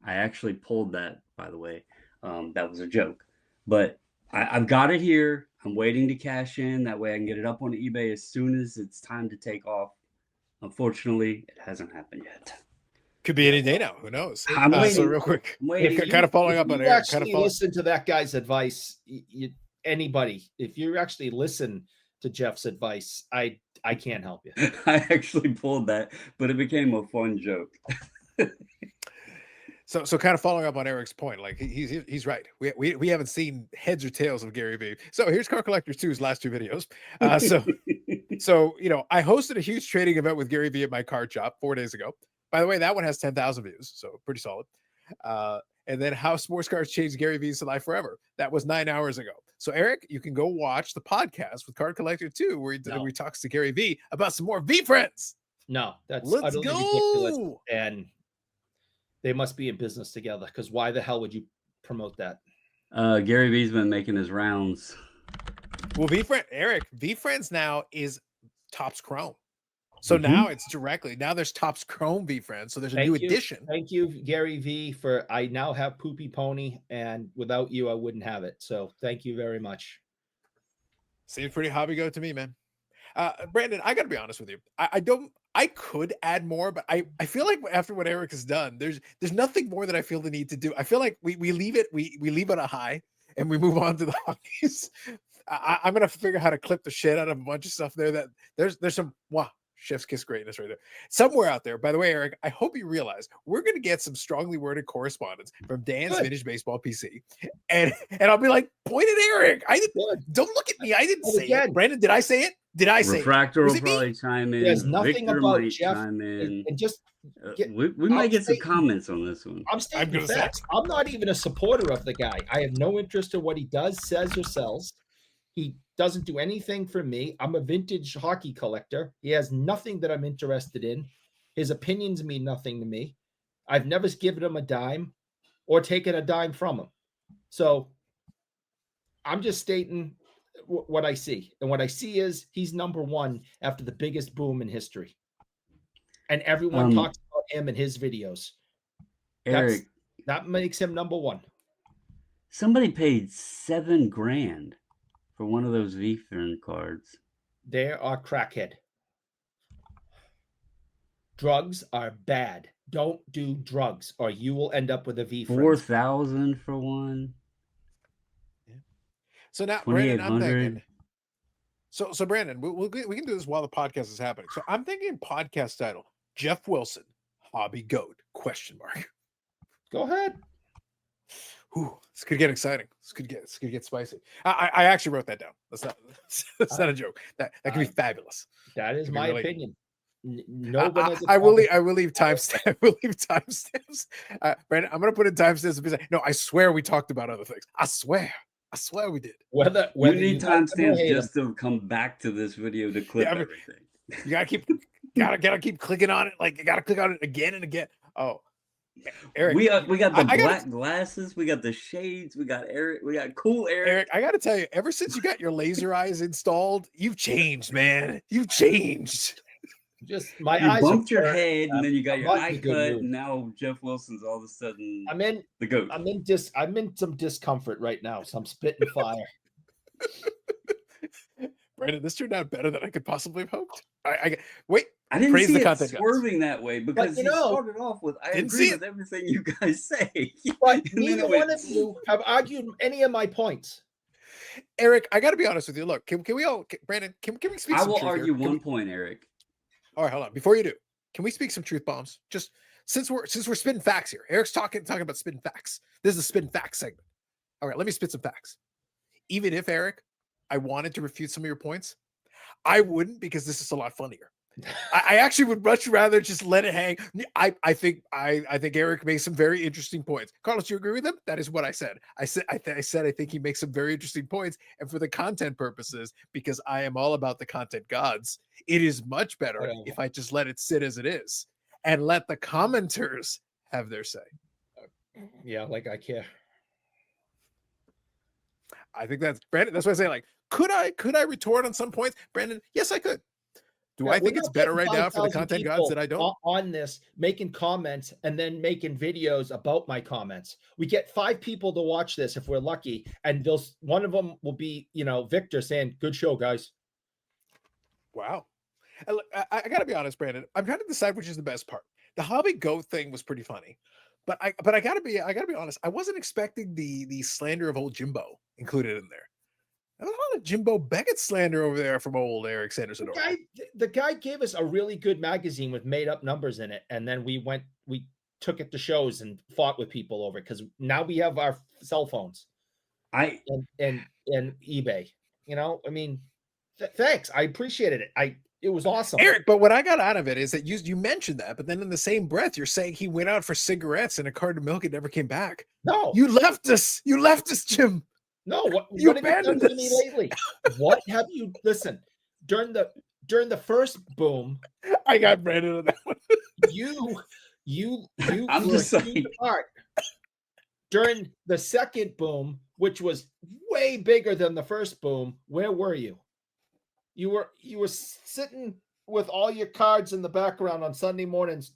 I actually pulled that, by the way. That was a joke. But I've got it here. I'm waiting to cash in. That way I can get it up on eBay as soon as it's time to take off. Unfortunately, it hasn't happened yet. Could be any day now. Who knows? I'm waiting. So real quick, kind of following up on Eric. Actually, listen to that guy's advice. Anybody, if you actually listen to Geoff's advice, I can't help you. I actually pulled that, but it became a fun joke. So kind of following up on Eric's point, like he's right. We haven't seen heads or tails of Gary Vee. So here's Car Collector 2's last two videos. So you know, I hosted a huge trading event with Gary Vee at my card shop 4 days ago. By the way, that one has 10,000 views, so pretty solid. And then how sports cars changed Gary Vee's life forever. That was 9 hours ago. So Eric, you can go watch the podcast with Card Collector 2, where he talks to Gary Vee about some more V friends. No, that's Let's utterly go. ridiculous. And they must be in business together, because why the hell would you promote that? Gary Vee's been making his rounds. Well, V Friends now is Topps Chrome. So now it's now there's Topps Chrome V Friends. So there's a new edition. Thank you, Gary Vee, I now have Poopy Pony, and without you, I wouldn't have it. So thank you very much. Seems pretty hobby go to me, man. Brandon, I gotta be honest with you. I could add more, but I feel like after what Eric has done, there's nothing more that I feel the need to do. I feel like we leave it on a high and we move on to the hobbies. I'm gonna figure out how to clip the shit out of a bunch of stuff there. That there's some chef's kiss greatness right there somewhere out there. By the way, Eric, I hope you realize we're going to get some strongly worded correspondence from Dan's Vintage Baseball PC, and I'll be like, point at Eric. Don't look at me. I didn't say it. Brandon, did I say it? Did I say Refractor it? will probably chime in. There's nothing Victor about might Geoff. chime in. And just we might get some comments on this one. I'm stating facts. I'm not even a supporter of the guy. I have no interest in what he does, says, or sells. He doesn't do anything for me. I'm a vintage hockey collector. He has nothing that I'm interested in. His opinions mean nothing to me. I've never given him a dime or taken a dime from him. So I'm just stating what I see. And what I see is he's number one after the biggest boom in history. And everyone talks about him in his videos. Eric, that makes him number one. Somebody paid $7,000 for one of those V-Friend cards. They are crackhead. Drugs are bad. Don't do drugs, or you will end up with a V-Friend. 4,000 for one. Yeah. So now, Brandon, I'm thinking. So Brandon, we can do this while the podcast is happening. So I'm thinking podcast title: Geoff Wilson, Hobby Goat ? Go ahead. Ooh, this could get exciting. This could get spicy. I actually wrote that down. That's not a joke. That could be fabulous. That is my opinion. I will leave timestamps. I will leave timestamps. Brandon, I'm gonna put in timestamps. No, I swear we talked about other things. I swear we did. Whether you need timestamps just to come back to this video to clip everything. You gotta keep clicking on it. Like you gotta click on it again and again. Oh. Eric, we got the black glasses, we got the shades, we got Eric, we got cool Eric. Eric, I gotta tell you, ever since you got your laser eyes installed, you've changed, man. You've changed. Just my You eyes bumped are your burning. head, and then you got I'm your not in eye a good cut, mood. and now Geoff Wilson's all of a sudden I'm in the GOAT. I'm in some discomfort right now, so I'm spitting fire. Brandon, this turned out better than I could possibly have hoped. Wait. I didn't Praise see the it content gods. swerving that way because you he know, started off with "I didn't agree see with everything you guys say," but and then neither it one went. of you have argued any of my points. Eric, I got to be honest with you. Look, can we all, Brandon? Can we speak? I some will truth argue here? Can one we- point, Eric. All right, hold on. Before you do, can we speak some truth bombs? Just since we're spitting facts here. Eric's talking about spitting facts. This is a spitting facts segment. All right, let me spit some facts. Even if, Eric, I wanted to refute some of your points, I wouldn't, because this is a lot funnier. I actually would much rather just let it hang. I think Eric makes some very interesting points. Carlos, you agree with him? That is what I said. I said I think he makes some very interesting points, and for the content purposes, because I am all about the content gods, it is much better if I just let it sit as it is and let the commenters have their say. Yeah, like I care. I think that's Brandon. That's what I say. Like, could I retort on some points, Brandon? Yes, I could. Do I think it's better right now for the content gods that I don't? On this, making comments and then making videos about my comments. We get 5 people to watch this if we're lucky, and one of them will be, Victor saying, "Good show, guys." Wow. I got to be honest, Brandon. I'm trying to decide which is the best part. The hobby goat thing was pretty funny, but I got to be honest. I wasn't expecting the slander of old Jimbo included in there. There's a lot of Jimbo Beckett slander over there from old Eric Sanderson. The guy gave us a really good magazine with made up numbers in it, and then we took it to shows and fought with people over it, because now we have our cell phones. And eBay. Thanks. I appreciated it. It was awesome, Eric. But what I got out of it is that you mentioned that, but then in the same breath, you're saying he went out for cigarettes and a carton of milk and never came back. No, you left us, Jim. No, what have you done to me lately? What have you during the first boom? I got Brandon on that one. you I'm just saying. During the second boom, which was way bigger than the first boom, where were you? You were sitting with all your cards in the background on Sunday mornings.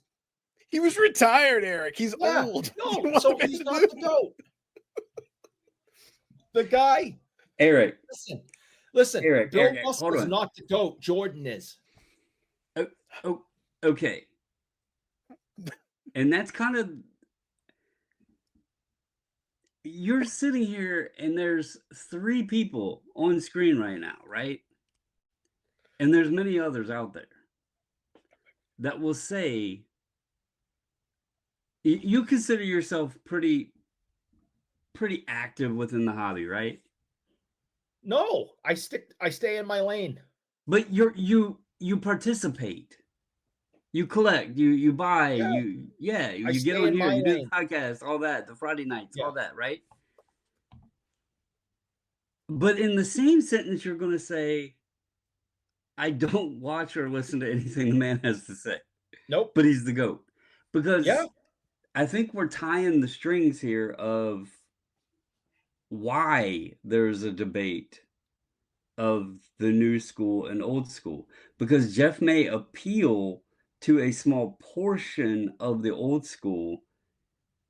He was retired, Eric. He's old. No, so he's not the GOAT. The guy, Eric. Listen. Eric, Bill Russell is not the GOAT. Jordan is. Oh, okay. And that's kind of, you're sitting here and there's 3 people on screen right now, right? And there's many others out there that will say, you consider yourself pretty active within the hobby, right? No, I stay in my lane. But you participate. You collect, you buy, you get on here, you do the podcast, all that, the Friday nights, all that, right? But in the same sentence, you're going to say, I don't watch or listen to anything the man has to say. Nope. But he's the GOAT. Because I think we're tying the strings here of why there's a debate of the new school and old school. Because Geoff may appeal to a small portion of the old school,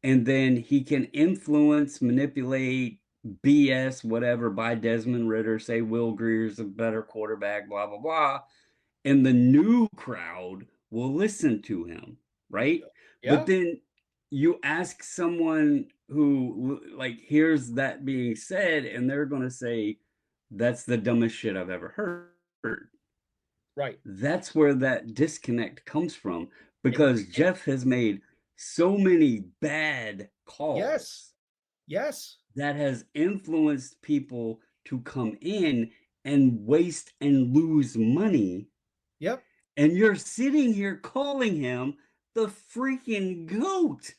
and then he can influence, manipulate, BS, whatever, by Desmond Ritter, say Will Greer's a better quarterback, blah, blah, blah. And the new crowd will listen to him, right? Yeah. But then you ask someone who, like, hears that being said, and they're going to say, that's the dumbest shit I've ever heard. Right. That's where that disconnect comes from, because Geoff has made so many bad calls. Yes. That has influenced people to come in and waste and lose money. Yep. And you're sitting here calling him the freaking GOAT.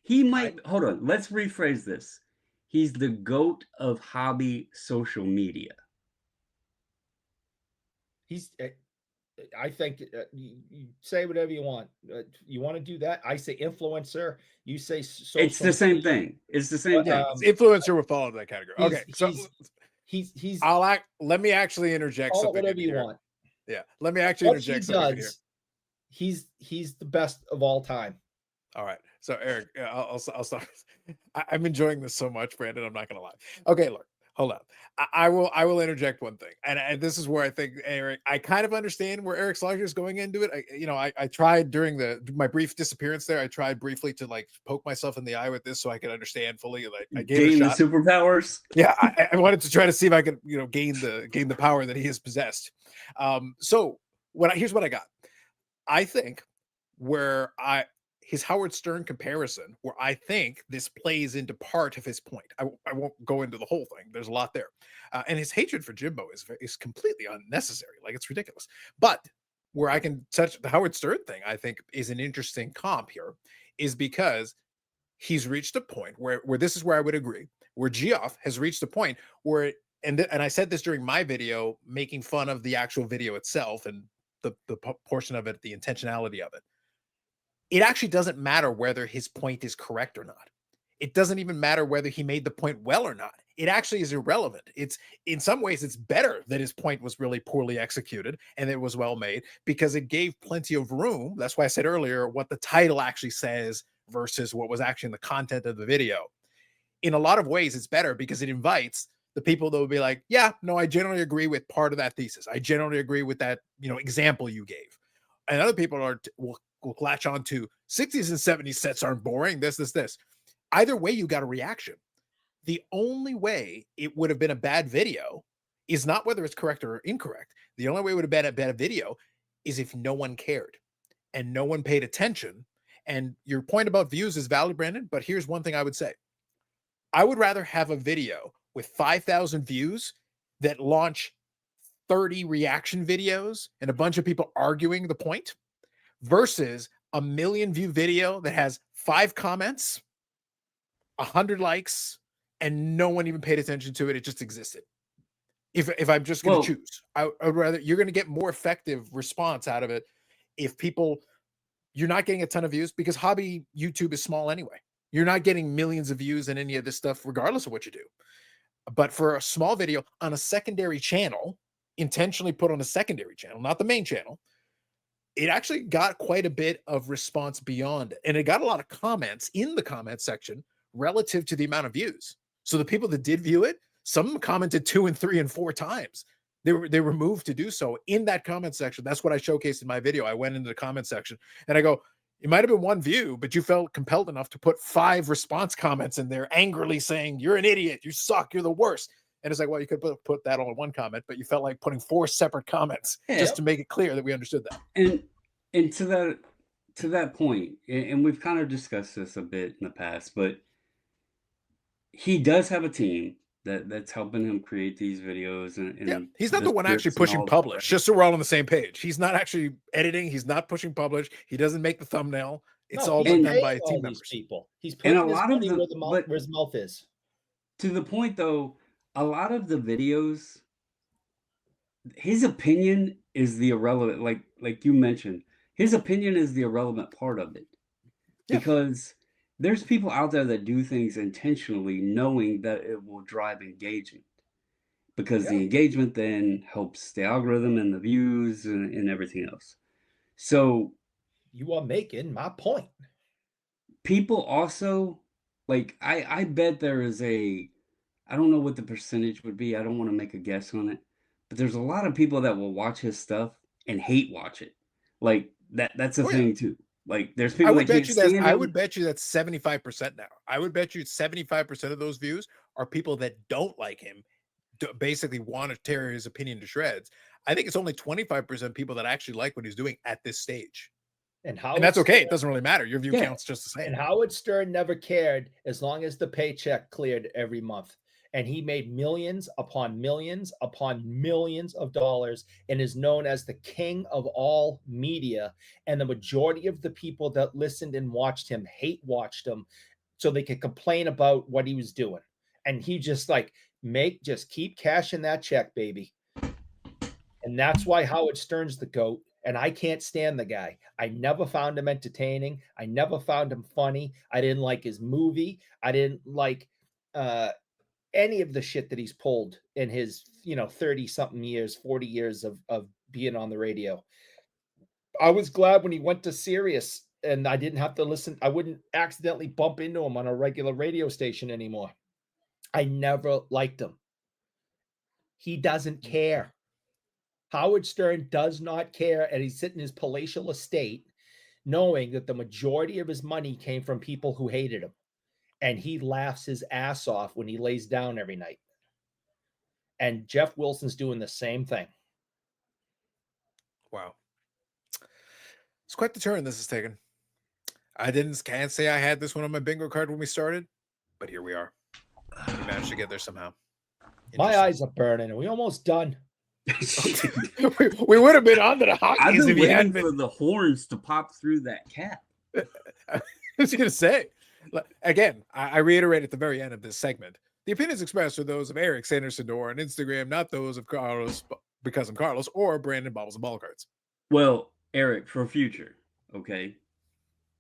He might, hold on, let's rephrase this. He's the GOAT of hobby social media. I think you say whatever you want. You want to do that? I say influencer. You say social. It's the same thing. It's the same thing. Influencer will fall into that category. Okay, so he's. let me actually interject call something. It whatever you want. Yeah. Let me actually What he interject something in here. does, he's the best of all time. All right. So Eric, I'll start. I'm enjoying this so much, Brandon. I'm not gonna lie. Okay, look, hold on. I will interject one thing, and this is where I think Eric. I kind of understand where Eric's logic is going into it. I tried during my brief disappearance there. I tried briefly to like poke myself in the eye with this so I could understand fully. Like I gave it a shot. The superpowers. Yeah, I wanted to try to see if I could gain the power that he has possessed. So here's what I got. I think where his Howard Stern comparison, where I think this plays into part of his point. I won't go into the whole thing. There's a lot there. And his hatred for Jimbo is completely unnecessary. Like, it's ridiculous. But where I can touch the Howard Stern thing, I think is an interesting comp here, is because he's reached a point where this is where I would agree, where Geoff has reached a point where, and I said this during my video, making fun of the actual video itself and the portion of it, the intentionality of it. It actually doesn't matter whether his point is correct or not. It doesn't even matter whether he made the point well or not. It actually is irrelevant. It's in some ways it's better that his point was really poorly executed and it was well made, because it gave plenty of room. That's why I said earlier what the title actually says versus what was actually in the content of the video. In a lot of ways, it's better because it invites the people that will be like, yeah, no, I generally agree with part of that thesis. I generally agree with that, example you gave. And other people will latch on to 60s and 70s sets aren't boring. This. Either way, you got a reaction. The only way it would have been a bad video is not whether it's correct or incorrect. The only way it would have been a bad video is if no one cared and no one paid attention. And your point about views is valid, Brandon, but here's one thing I would say. I would rather have a video with 5,000 views that launch 30 reaction videos and a bunch of people arguing the point versus a 1 million view video that has 5 comments, 100 likes, and no one even paid attention to it. It just existed. If I'm just going to choose, I would rather, you're going to get more effective response out of it if you're not getting a ton of views, because hobby YouTube is small anyway. You're not getting millions of views in any of this stuff, regardless of what you do. But for a small video on a secondary channel, intentionally put on a secondary channel, not the main channel, it actually got quite a bit of response beyond it. And it got a lot of comments in the comment section relative to the amount of views. So the people that did view it, some of them commented 2 and 3 and 4 times. They were moved to do so in that comment section. That's what I showcased in my video. I went into the comment section and I go, it might have been 1 view, but you felt compelled enough to put 5 response comments in there angrily saying, you're an idiot, you suck, you're the worst. And it's like, well, you could put that all in 1 comment, but you felt like putting 4 separate comments just to make it clear that we understood that. And to that point, and we've kind of discussed this a bit in the past, but he does have a team that's helping him create these videos. And he's not the one actually pushing publish, just so we're all on the same page. He's not actually editing. He's not pushing publish. He doesn't make the thumbnail. It's all done by team members. People. He's putting his money where his mouth is. To the point, though, a lot of the videos, his opinion is the irrelevant, like you mentioned, his opinion is the irrelevant part of it. Yeah. Because there's people out there that do things intentionally knowing that it will drive engagement, because the engagement then helps the algorithm and the views and everything else. So you are making my point. People also, like, I bet there is I don't know what the percentage would be. I don't want to make a guess on it, but there's a lot of people that will watch his stuff and hate watch it. Like that's a thing too. Like there's people I would bet you that's 75% now. I would bet you 75% of those views are people that don't like him, basically want to tear his opinion to shreds. I think it's only 25% people that actually like what he's doing at this stage. And that's okay. It doesn't really matter. Your view counts just the same. And Howard Stern never cared as long as the paycheck cleared every month. And he made millions upon millions upon millions of dollars and is known as the king of all media. And the majority of the people that listened and watched him hate watched him so they could complain about what he was doing. And he just just keep cashing that check, baby. And that's why Howard Stern's the GOAT. And I can't stand the guy. I never found him entertaining. I never found him funny. I didn't like his movie. I didn't like any of the shit that he's pulled in his 30 something years, 40 years of being on the radio. I was glad when he went to Sirius and I didn't have to listen. I wouldn't accidentally bump into him on a regular radio station anymore. I never liked him. He doesn't care. Howard Stern does not care, and he's sitting in his palatial estate knowing that the majority of his money came from people who hated him. And he laughs his ass off when he lays down every night. And Geoff Wilson's doing the same thing. Wow. It's quite the turn this has taken. I can't say I had this one on my bingo card when we started, but here we are. We managed to get there somehow. My eyes are burning. Are we almost done? we would have been on to the I've Hockeys been if you hadn't waiting been. for the horns to pop through that cap. I was going to say, again, I reiterate at the very end of this segment, the opinions expressed are those of Eric Sanderson-Dor on Instagram, not those of Carlos, because I'm Carlos, or Brandon Bobbles and Ball Cards. Well, Eric, for future, okay,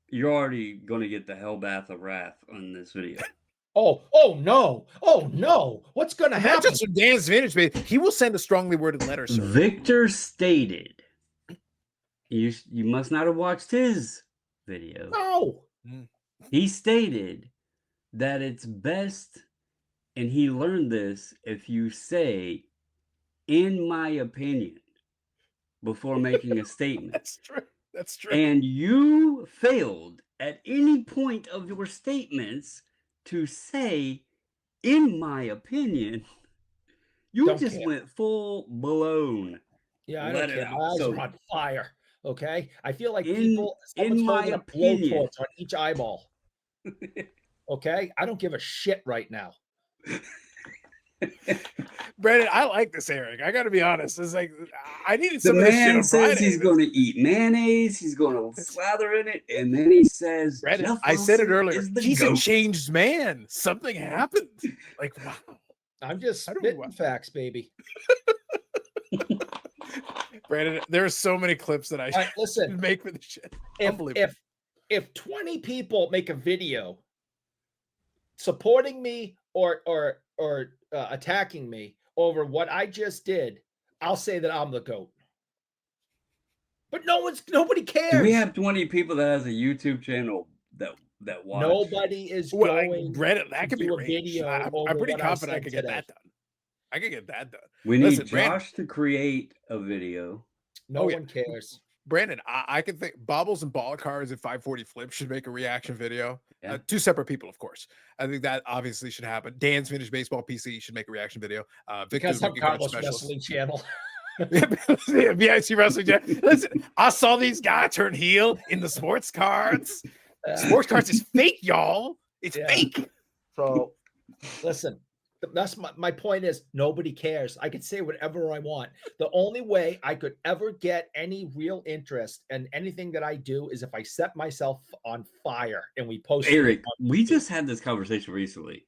you're already going to get the hell bath of wrath on this video. Oh no. What's going to happen? Not just from Dan's vintage, but he will send a strongly worded letter, sir. Victor stated, you must not have watched his video. No. He stated that it's best, and he learned this, if you say, in my opinion, before making a statement. That's true. And you failed at any point of your statements to say, in my opinion. You went full blown. Yeah, I don't care. My eyes are on fire. Okay, I feel like someone's holding a blowtorch on each eyeball. Okay, I don't give a shit right now. Brandon, I like this, Eric. I got to be honest. It's like I needed the some of this shit on man says Friday. He's going to eat mayonnaise. He's going to slather in it, and then he says, Brandon, I said it earlier. He's a changed man. Something happened. Like, wow. I'm just spitting facts, baby. Brandon, there are so many clips that I listen make for the shit. If 20 people make a video supporting me or attacking me over what I just did, I'll say that I'm the GOAT. But nobody cares. Do we have 20 people that has a YouTube channel that watch? Nobody is going. Brandon, that could be a video. I'm pretty confident I could get that done. I could get that done. We need Josh to create a video. No one cares. Brandon, I can think Bobbles and Ball Cards at 540 Flip should make a reaction video. Yeah. Two separate people, of course. I think that obviously should happen. Dan's Vintage Baseball PC should make a reaction video. Victor's Carlos Wrestling Channel. BIC Wrestling Channel. Listen, I saw these guys turn heel in the sports cards. Sports cards is fake, y'all. It's fake. So, listen. That's my point is nobody cares. I could say whatever I want. The only way I could ever get any real interest in anything that I do is if I set myself on fire and we post. Eric, we just had this conversation recently.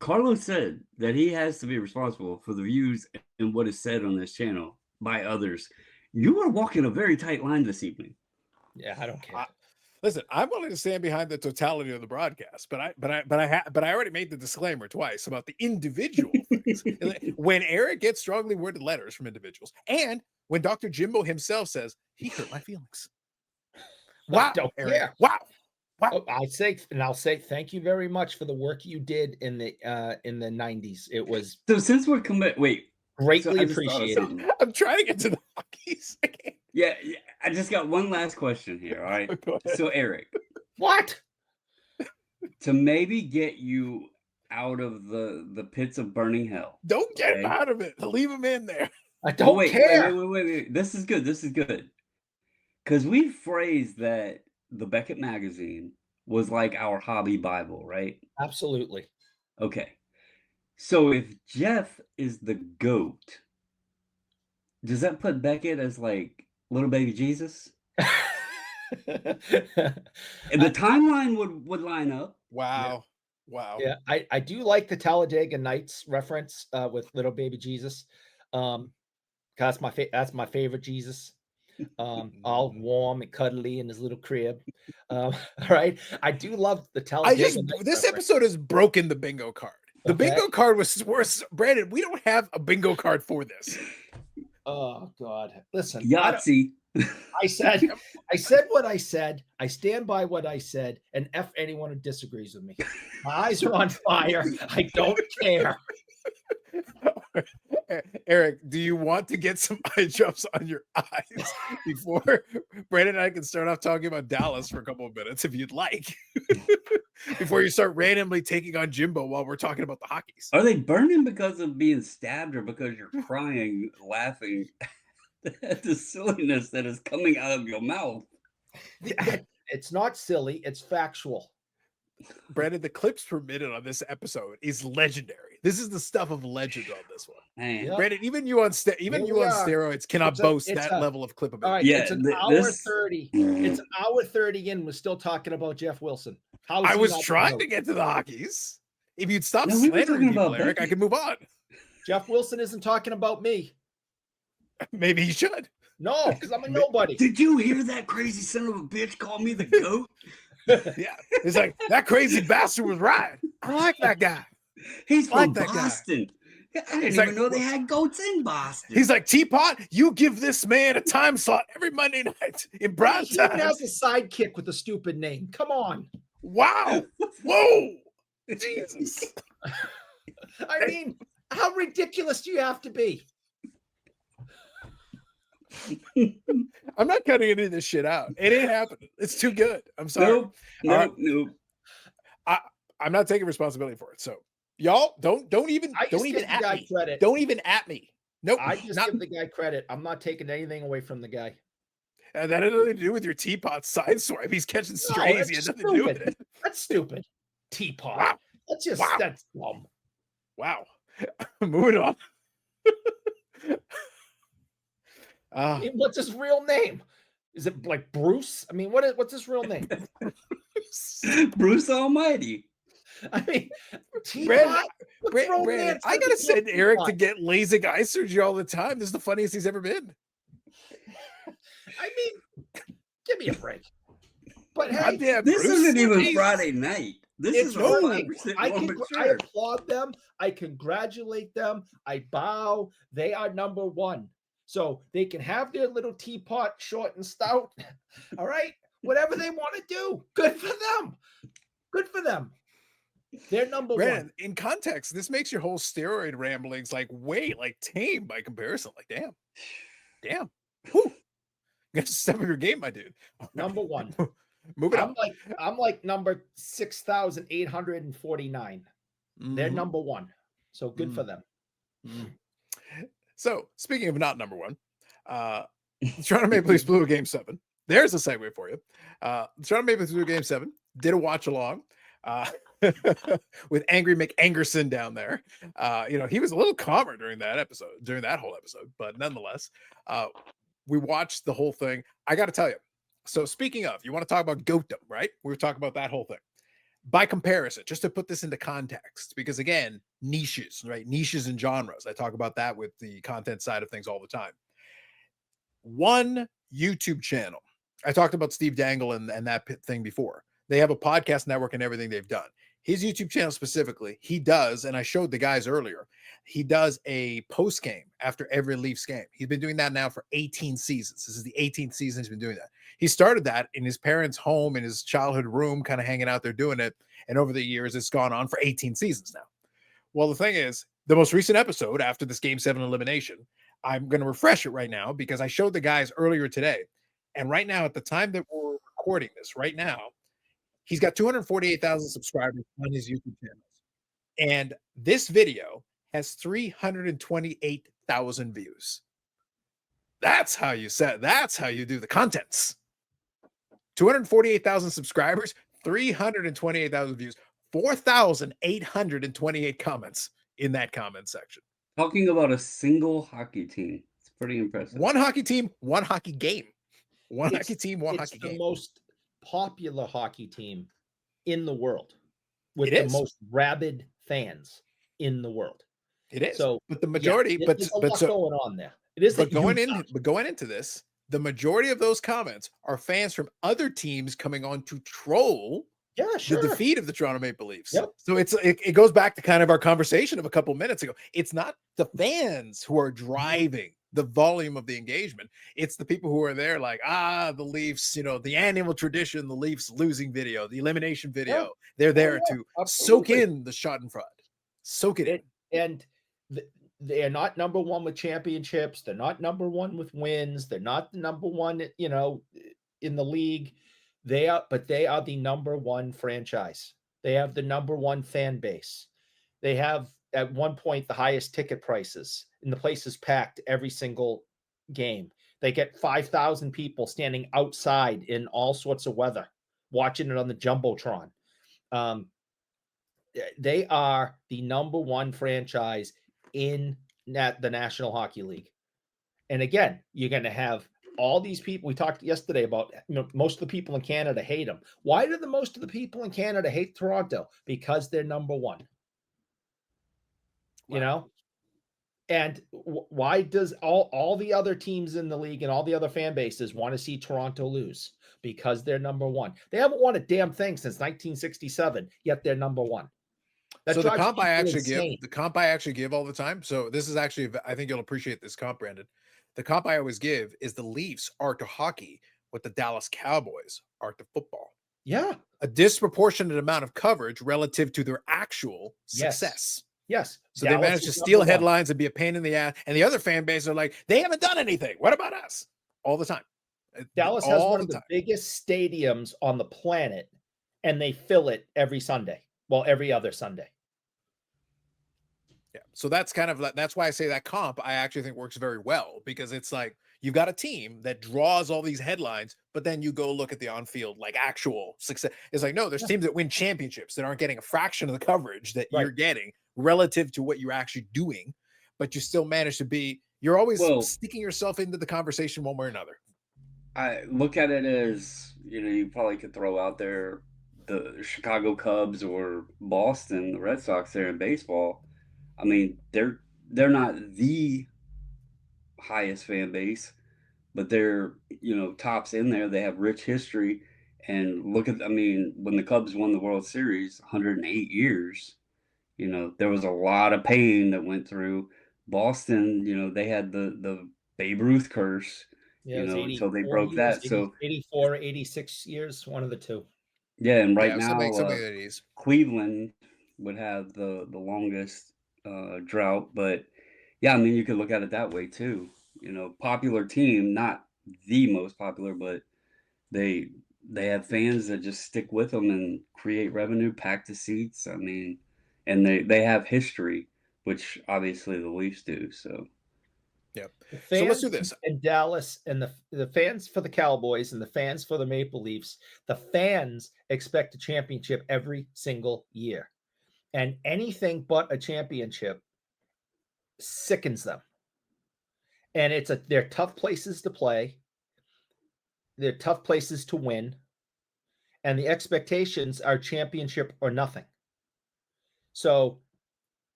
Carlos said that he has to be responsible for the views and what is said on this channel by others. You are walking a very tight line this evening. Yeah, I don't care. Listen, I'm willing to stand behind the totality of the broadcast, but I already made the disclaimer twice about the individual things. When Eric gets strongly worded letters from individuals, and when Dr. Jimbo himself says he hurt my feelings. Wow, Eric. Yeah. Wow. I'll say thank you very much for the work you did in the 90s. It was so since we're greatly appreciated. I'm trying to get to the Hockeys again. Yeah, I just got one last question here. All right. So, Eric. What? To maybe get you out of the pits of burning hell. Don't get him out of it. Leave him in there. I don't care. Wait. This is good. Because we phrased that the Beckett magazine was like our hobby Bible, right? Absolutely. Okay. So if Geoff is the GOAT, does that put Beckett as like little baby Jesus? And the timeline would line up. Wow. Yeah, I do like the Talladega Nights reference with little baby Jesus. That's my favorite Jesus. All warm and cuddly in his little crib. All right. I do love the Talladega Nights this episode has broken the bingo card. The bingo card was worse. Brandon, we don't have a bingo card for this. Oh God! Listen, Yahtzee. I said what I said. I stand by what I said, and F anyone who disagrees with me. My eyes are on fire. I don't care. Eric, do you want to get some eye drops on your eyes before Brandon and I can start off talking about Dallas for a couple of minutes, if you'd like, before you start randomly taking on Jimbo while we're talking about the hockeys? Are they burning because of being stabbed or because you're crying, laughing at the silliness that is coming out of your mouth? It's not silly. It's factual. Brandon, the clips per minute on this episode is legendary. This is the stuff of legend on this one. Man. Yep. Brandon, even you on steroids cannot boast that level of clip. All right, Yeah, it's an hour 30. It's an hour 30 in. We're still talking about Geoff Wilson. I was trying to get to the hockeys. If you'd stop slandering people, Eric, I could move on. Geoff Wilson isn't talking about me. Maybe he should. No, because I'm a nobody. Did you hear that crazy son of a bitch call me the goat? Yeah, it's like that crazy bastard was right. I like that guy. He's from that Boston. I didn't He's even know they had goats in Boston. He's like, Teapot, you give this man a time slot every Monday night in prime He time. even has a sidekick with a stupid name. Come on. Wow. Whoa. Jesus. I mean, how ridiculous do you have to be? I'm not cutting any of this shit out. It ain't happening. It's too good. I'm sorry. Nope. I'm not taking responsibility for it. So y'all don't even at me. Credit. Don't even at me. Nope. I just give the guy credit. I'm not taking anything away from the guy. And that had nothing to do with your Teapot side swipe. He's catching strays. He had nothing to do with it. That's stupid. Teapot. Wow. That's dumb. Wow. Moving on. What's his real name? Is it like Bruce? I mean, what's his real name? Bruce Almighty. I mean, Teapot. Brandon, I gotta send Eric to get LASIK eye surgery all the time. This is the funniest he's ever been. I mean, give me a break. But hey, this isn't even Friday night. This is I applaud them. I congratulate them. I bow. They are number one. So they can have their little teapot, short and stout. All right. Whatever they want to do. Good for them. Good for them. They're number one. In context, this makes your whole steroid ramblings like tame by comparison. Like, damn. Whew. You got to step up your game, my dude. Number one. Moving on. I'm like number 6,849. They're number one. So good for them. So speaking of not number one, Toronto Maple Leafs blew a game 7. There's a segue for you. Toronto Maple Leafs blew game 7. Did a watch along with Angry McAngerson down there. He was a little calmer during that whole episode, but nonetheless, we watched the whole thing. I got to tell you. So speaking of, you want to talk about goatdom, right? We were talking about that whole thing. By comparison, just to put this into context, because again, niches, right? Niches and genres. I talk about that with the content side of things all the time. One YouTube channel. I talked about Steve Dangle and that thing before. They have a podcast network and everything they've done. His YouTube channel specifically, he does, and I showed the guys earlier, he does a post game after every Leafs game. He's been doing that now for 18 seasons. This is the 18th season he's been doing that. He started that in his parents' home, in his childhood room, kind of hanging out there doing it. And over the years, it's gone on for 18 seasons now. Well, the thing is, the most recent episode after this Game 7 elimination, I'm going to refresh it right now because I showed the guys earlier today. And right now, at the time that we're recording this, right now, he's got 248,000 subscribers on his YouTube channels. And this video has 328,000 views. That's how you do the contents. 248,000 subscribers, 328,000 views, 4,828 comments in that comment section. Talking about a single hockey team. It's pretty impressive. One hockey team, one hockey game. It's the most popular hockey team in the world with the most rabid fans in the world. It is. So, but the majority, there's a lot going on there. It is. But going into this, the majority of those comments are fans from other teams coming on to troll the defeat of the Toronto Maple Leafs. Yep. So it goes back to kind of our conversation of a couple minutes ago. It's not the fans who are driving the volume of the engagement. It's the people who are there like, the Leafs, the annual tradition, the Leafs losing video, the elimination video. Yeah. They're there to soak absolutely. in the Schadenfreude. Soak it in. And they're not number one with championships. They're not number one with wins. They're not the number one, in the league. But they are the number one franchise. They have the number one fan base. They have at one point the highest ticket prices, and the place is packed every single game. They get 5,000 people standing outside in all sorts of weather, watching it on the Jumbotron. They are the number one franchise in the National Hockey League. And again, you're going to have all these people. We talked yesterday about most of the people in Canada hate them. Why do most of the people in Canada hate Toronto? Because they're number one. Wow. And why does all the other teams in the league and all the other fan bases want to see Toronto lose? Because they're number one. They haven't won a damn thing since 1967, yet they're number one. So the comp I actually give all the time. So this is actually, I think you'll appreciate this comp, Brandon. The comp I always give is the Leafs are to hockey what the Dallas Cowboys are to football. Yeah. A disproportionate amount of coverage relative to their actual success. Yes. So Dallas, they managed to steal headlines and be a pain in the ass. And the other fan base are like, they haven't done anything. What about us? All the time. Dallas has one of the biggest stadiums on the planet, and they fill it every Sunday. Well, every other Sunday. Yeah. So that's why I say that comp I actually think works very well, because it's like you've got a team that draws all these headlines, but then you go look at the on-field like actual success. It's like, no, there's teams that win championships that aren't getting a fraction of the coverage that you're getting relative to what you're actually doing, but you still manage to be, you're always sticking yourself into the conversation one way or another. I look at it as, you probably could throw out there the Chicago Cubs or Boston, the Red Sox there in baseball. I mean, they're not the highest fan base, but they're, tops in there. They have rich history. And when the Cubs won the World Series, 108 years, there was a lot of pain that went through. Boston, they had the Babe Ruth curse, until they broke that. 84, 86 years, one of the two. Yeah, and now Cleveland would have the longest drought, but you could look at it that way too. Popular team, not the most popular, but they have fans that just stick with them and create revenue, pack the seats. And they have history, which obviously the Leafs do. So yeah. So let's do this. In Dallas, and the fans for the Cowboys and the fans for the Maple Leafs, the fans expect a championship every single year. And anything but a championship sickens them. And they're tough places to play. They're tough places to win. And the expectations are championship or nothing. So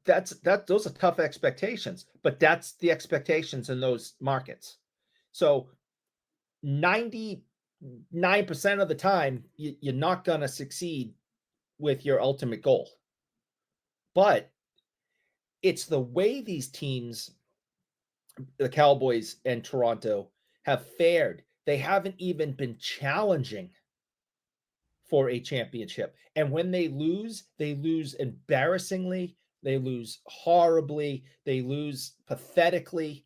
those are tough expectations, but that's the expectations in those markets. So 99% of the time, you're not going to succeed with your ultimate goal. But it's the way these teams, the Cowboys and Toronto, have fared. They haven't even been challenging for a championship. And when they lose embarrassingly. They lose horribly. They lose pathetically.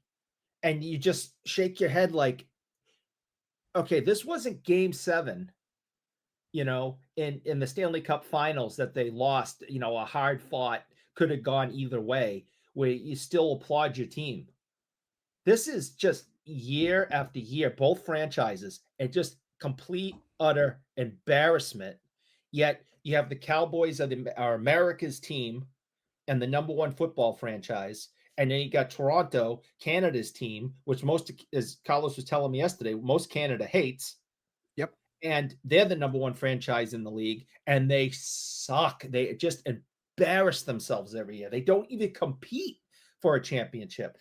And you just shake your head like, okay, this wasn't game 7, in the Stanley Cup finals that they lost, a hard fought, could have gone either way, where you still applaud your team. This is just year after year, both franchises, and just complete, utter embarrassment. Yet you have the Cowboys are America's team and the number one football franchise. And then you got Toronto, Canada's team, which as Carlos was telling me yesterday, most Canada hates. Yep. And they're the number one franchise in the league, and they suck. They just embarrass themselves every year. They don't even compete for a championship.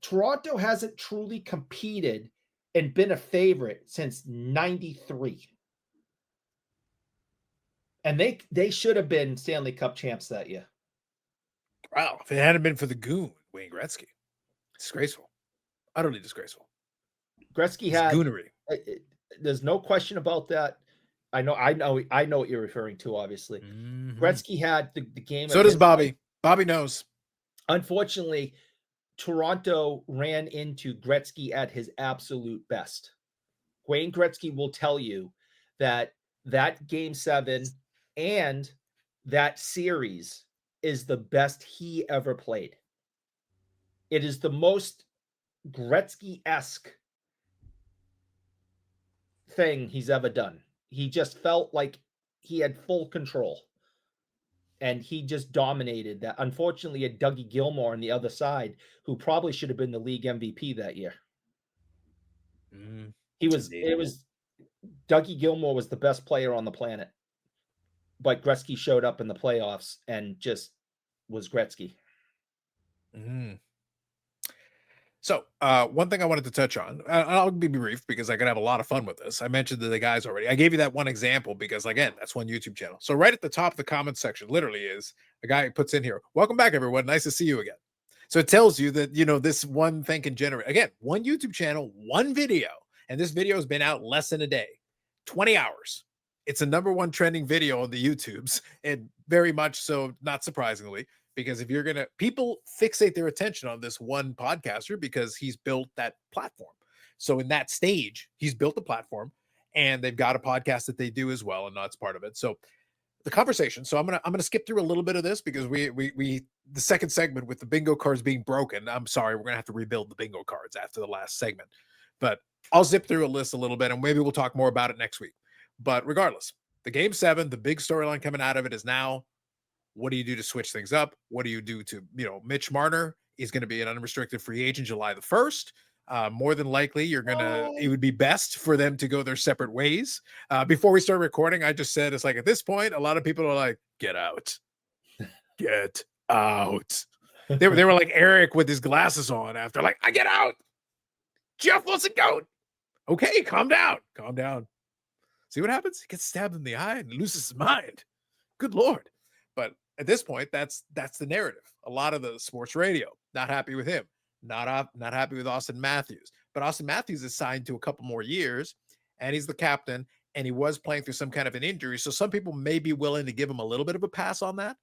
Toronto hasn't truly competed and been a favorite since 93. And they should have been Stanley Cup champs that year. Wow. If it hadn't been for the goon, Wayne Gretzky. Disgraceful. Utterly disgraceful. Gretzky It's had goonery. There's no question about that. I know what you're referring to, obviously. Mhm. Gretzky had the game. So does Bobby. Bobby knows. Unfortunately, Toronto ran into Gretzky at his absolute best. Wayne Gretzky will tell you that game 7 and that series is the best he ever played. It is the most Gretzky-esque thing he's ever done. He just felt like he had full control. And he just dominated that. Unfortunately, had Dougie Gilmour on the other side, who probably should have been the league MVP that year. Dougie Gilmour was the best player on the planet. But Gretzky showed up in the playoffs and just was Gretzky. So one thing I wanted to touch on, I'll be brief because I could have a lot of fun with this. I mentioned to the guys already. I gave you that one example because, again, that's one YouTube channel. So right at the top of the comment section literally is a guy who puts in here, "Welcome back, everyone. Nice to see you again." So it tells you that, this one thing can generate, again, one YouTube channel, one video. And this video has been out less than a day, 20 hours. It's a #1 trending video on the YouTubes, and very much so, not surprisingly, because if you're going to, people fixate their attention on this one podcaster because he's built that platform. So in that stage, he's built the platform and they've got a podcast that they do as well. And that's part of it. So the conversation. So I'm going to skip through a little bit of this because we the second segment with the bingo cards being broken. I'm sorry. We're going to have to rebuild the bingo cards after the last segment, but I'll zip through a list a little bit and maybe we'll talk more about it next week. But regardless, the game 7, the big storyline coming out of it is now, what do you do to switch things up? What do you do to, Mitch Marner is going to be an unrestricted free agent July the 1st. More than likely, it would be best for them to go their separate ways. Before we start recording, I just said, it's like, at this point, a lot of people are like, get out. Get out. They were like Eric with his glasses on after, like, I get out. Geoff Wilson, go. Okay, calm down. Calm down. See what happens? He gets stabbed in the eye and loses his mind. Good Lord. But at this point, that's the narrative. A lot of the sports radio, not happy with him. Not happy with Austin Matthews. But Austin Matthews is signed to a couple more years, and he's the captain, and he was playing through some kind of an injury. So some people may be willing to give him a little bit of a pass on that.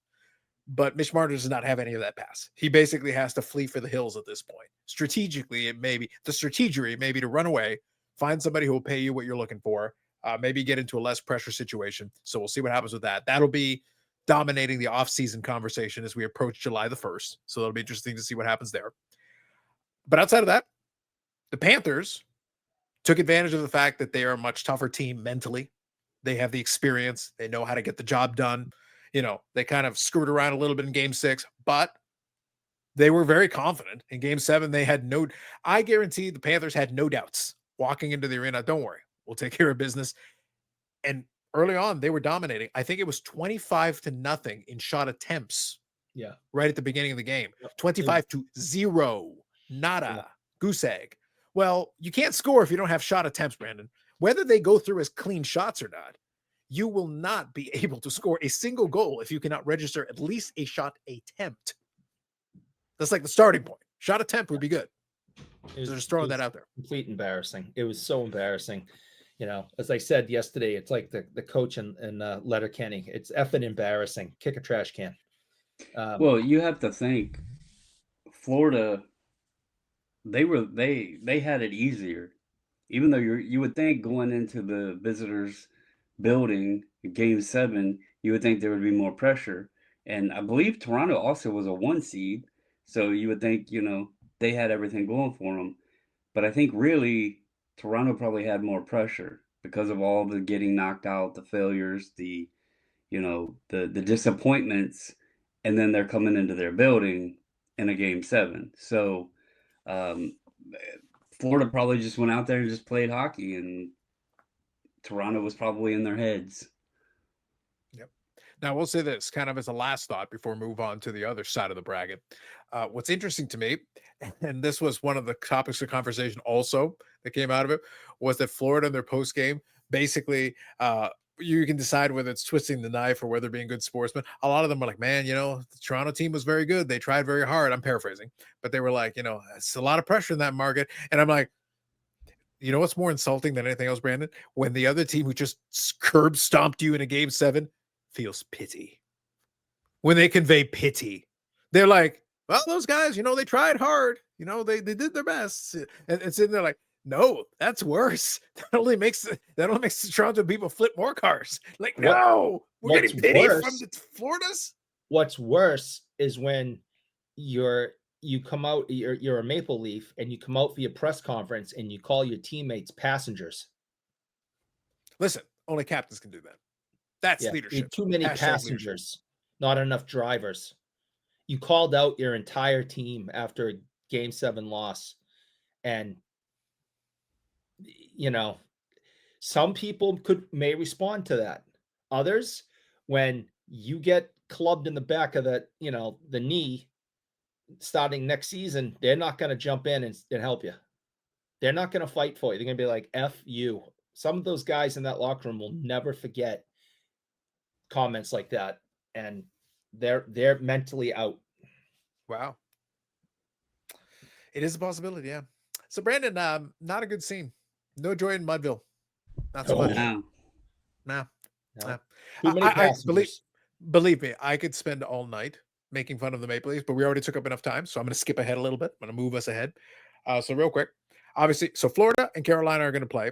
But Mitch Marner does not have any of that pass. He basically has to flee for the hills at this point. Strategically, it may be the strategery, maybe to run away, find somebody who will pay you what you're looking for, maybe get into a less pressure situation. So we'll see what happens with that. That'll be dominating the off-season conversation as we approach July the 1st. So it'll be interesting to see what happens there. But outside of that, the Panthers took advantage of the fact that they are a much tougher team mentally. They have the experience. They know how to get the job done. They kind of screwed around a little bit in game 6, but they were very confident. In game 7, I guarantee the Panthers had no doubts walking into the arena. Don't worry, we'll take care of business. And early on, they were dominating. I think it was 25-0 in shot attempts. Yeah. Right at the beginning of the game. 25-0. Nada. Goose egg. Well, you can't score if you don't have shot attempts, Brandon. Whether they go through as clean shots or not, you will not be able to score a single goal if you cannot register at least a shot attempt. That's like the starting point. Shot attempt would be good. So just throwing that out there. Complete embarrassing. It was so embarrassing. As I said yesterday, it's like the coach in Letterkenny. It's effing embarrassing. Kick a trash can. Well, you have to think Florida, they had it easier. Even though you would think going into the visitors' building, game 7, you would think there would be more pressure. And I believe Toronto also was a 1 seed. So you would think, they had everything going for them. But I think really Toronto probably had more pressure because of all the getting knocked out, the failures, the disappointments, and then they're coming into their building in a game 7. So Florida probably just went out there and just played hockey, and Toronto was probably in their heads. Yep. Now, we'll say this kind of as a last thought before we move on to the other side of the bracket. What's interesting to me, and this was one of the topics of conversation also that came out of it, was that Florida in their post game basically you can decide whether it's twisting the knife or whether being good sportsmen. A lot of them are like, man, the Toronto team was very good. They tried very hard. I'm paraphrasing, but they were like, it's a lot of pressure in that market. And I'm like, what's more insulting than anything else, Brandon? When the other team who just curb stomped you in a game 7 feels pity. When they convey pity, they're like, well, those guys, they tried hard. They did their best. And it's in there like, no, that's worse. That only makes the Toronto people flip more cars. Like, no, we're getting pity from the Floridas. What's worse is when you come out, you're a Maple Leaf, and you come out for your press conference and you call your teammates passengers. Listen, only captains can do that. That's leadership. Too many passengers, not enough drivers. You called out your entire team after a game 7 loss, and some people may respond to that. Others, when you get clubbed in the back of the knee starting next season, they're not going to jump in and help you. They're not going to fight for you. They're going to be like, F you. Some of those guys in that locker room will never forget comments like that, and they're mentally out. Wow. It is a possibility, yeah. So Brandon, not a good scene. No joy in Mudville. Not so much. No. Too many believe me, I could spend all night making fun of the Maple Leafs, but we already took up enough time, so I'm going to skip ahead a little bit. I'm going to move us ahead. So real quick, obviously, so Florida and Carolina are going to play.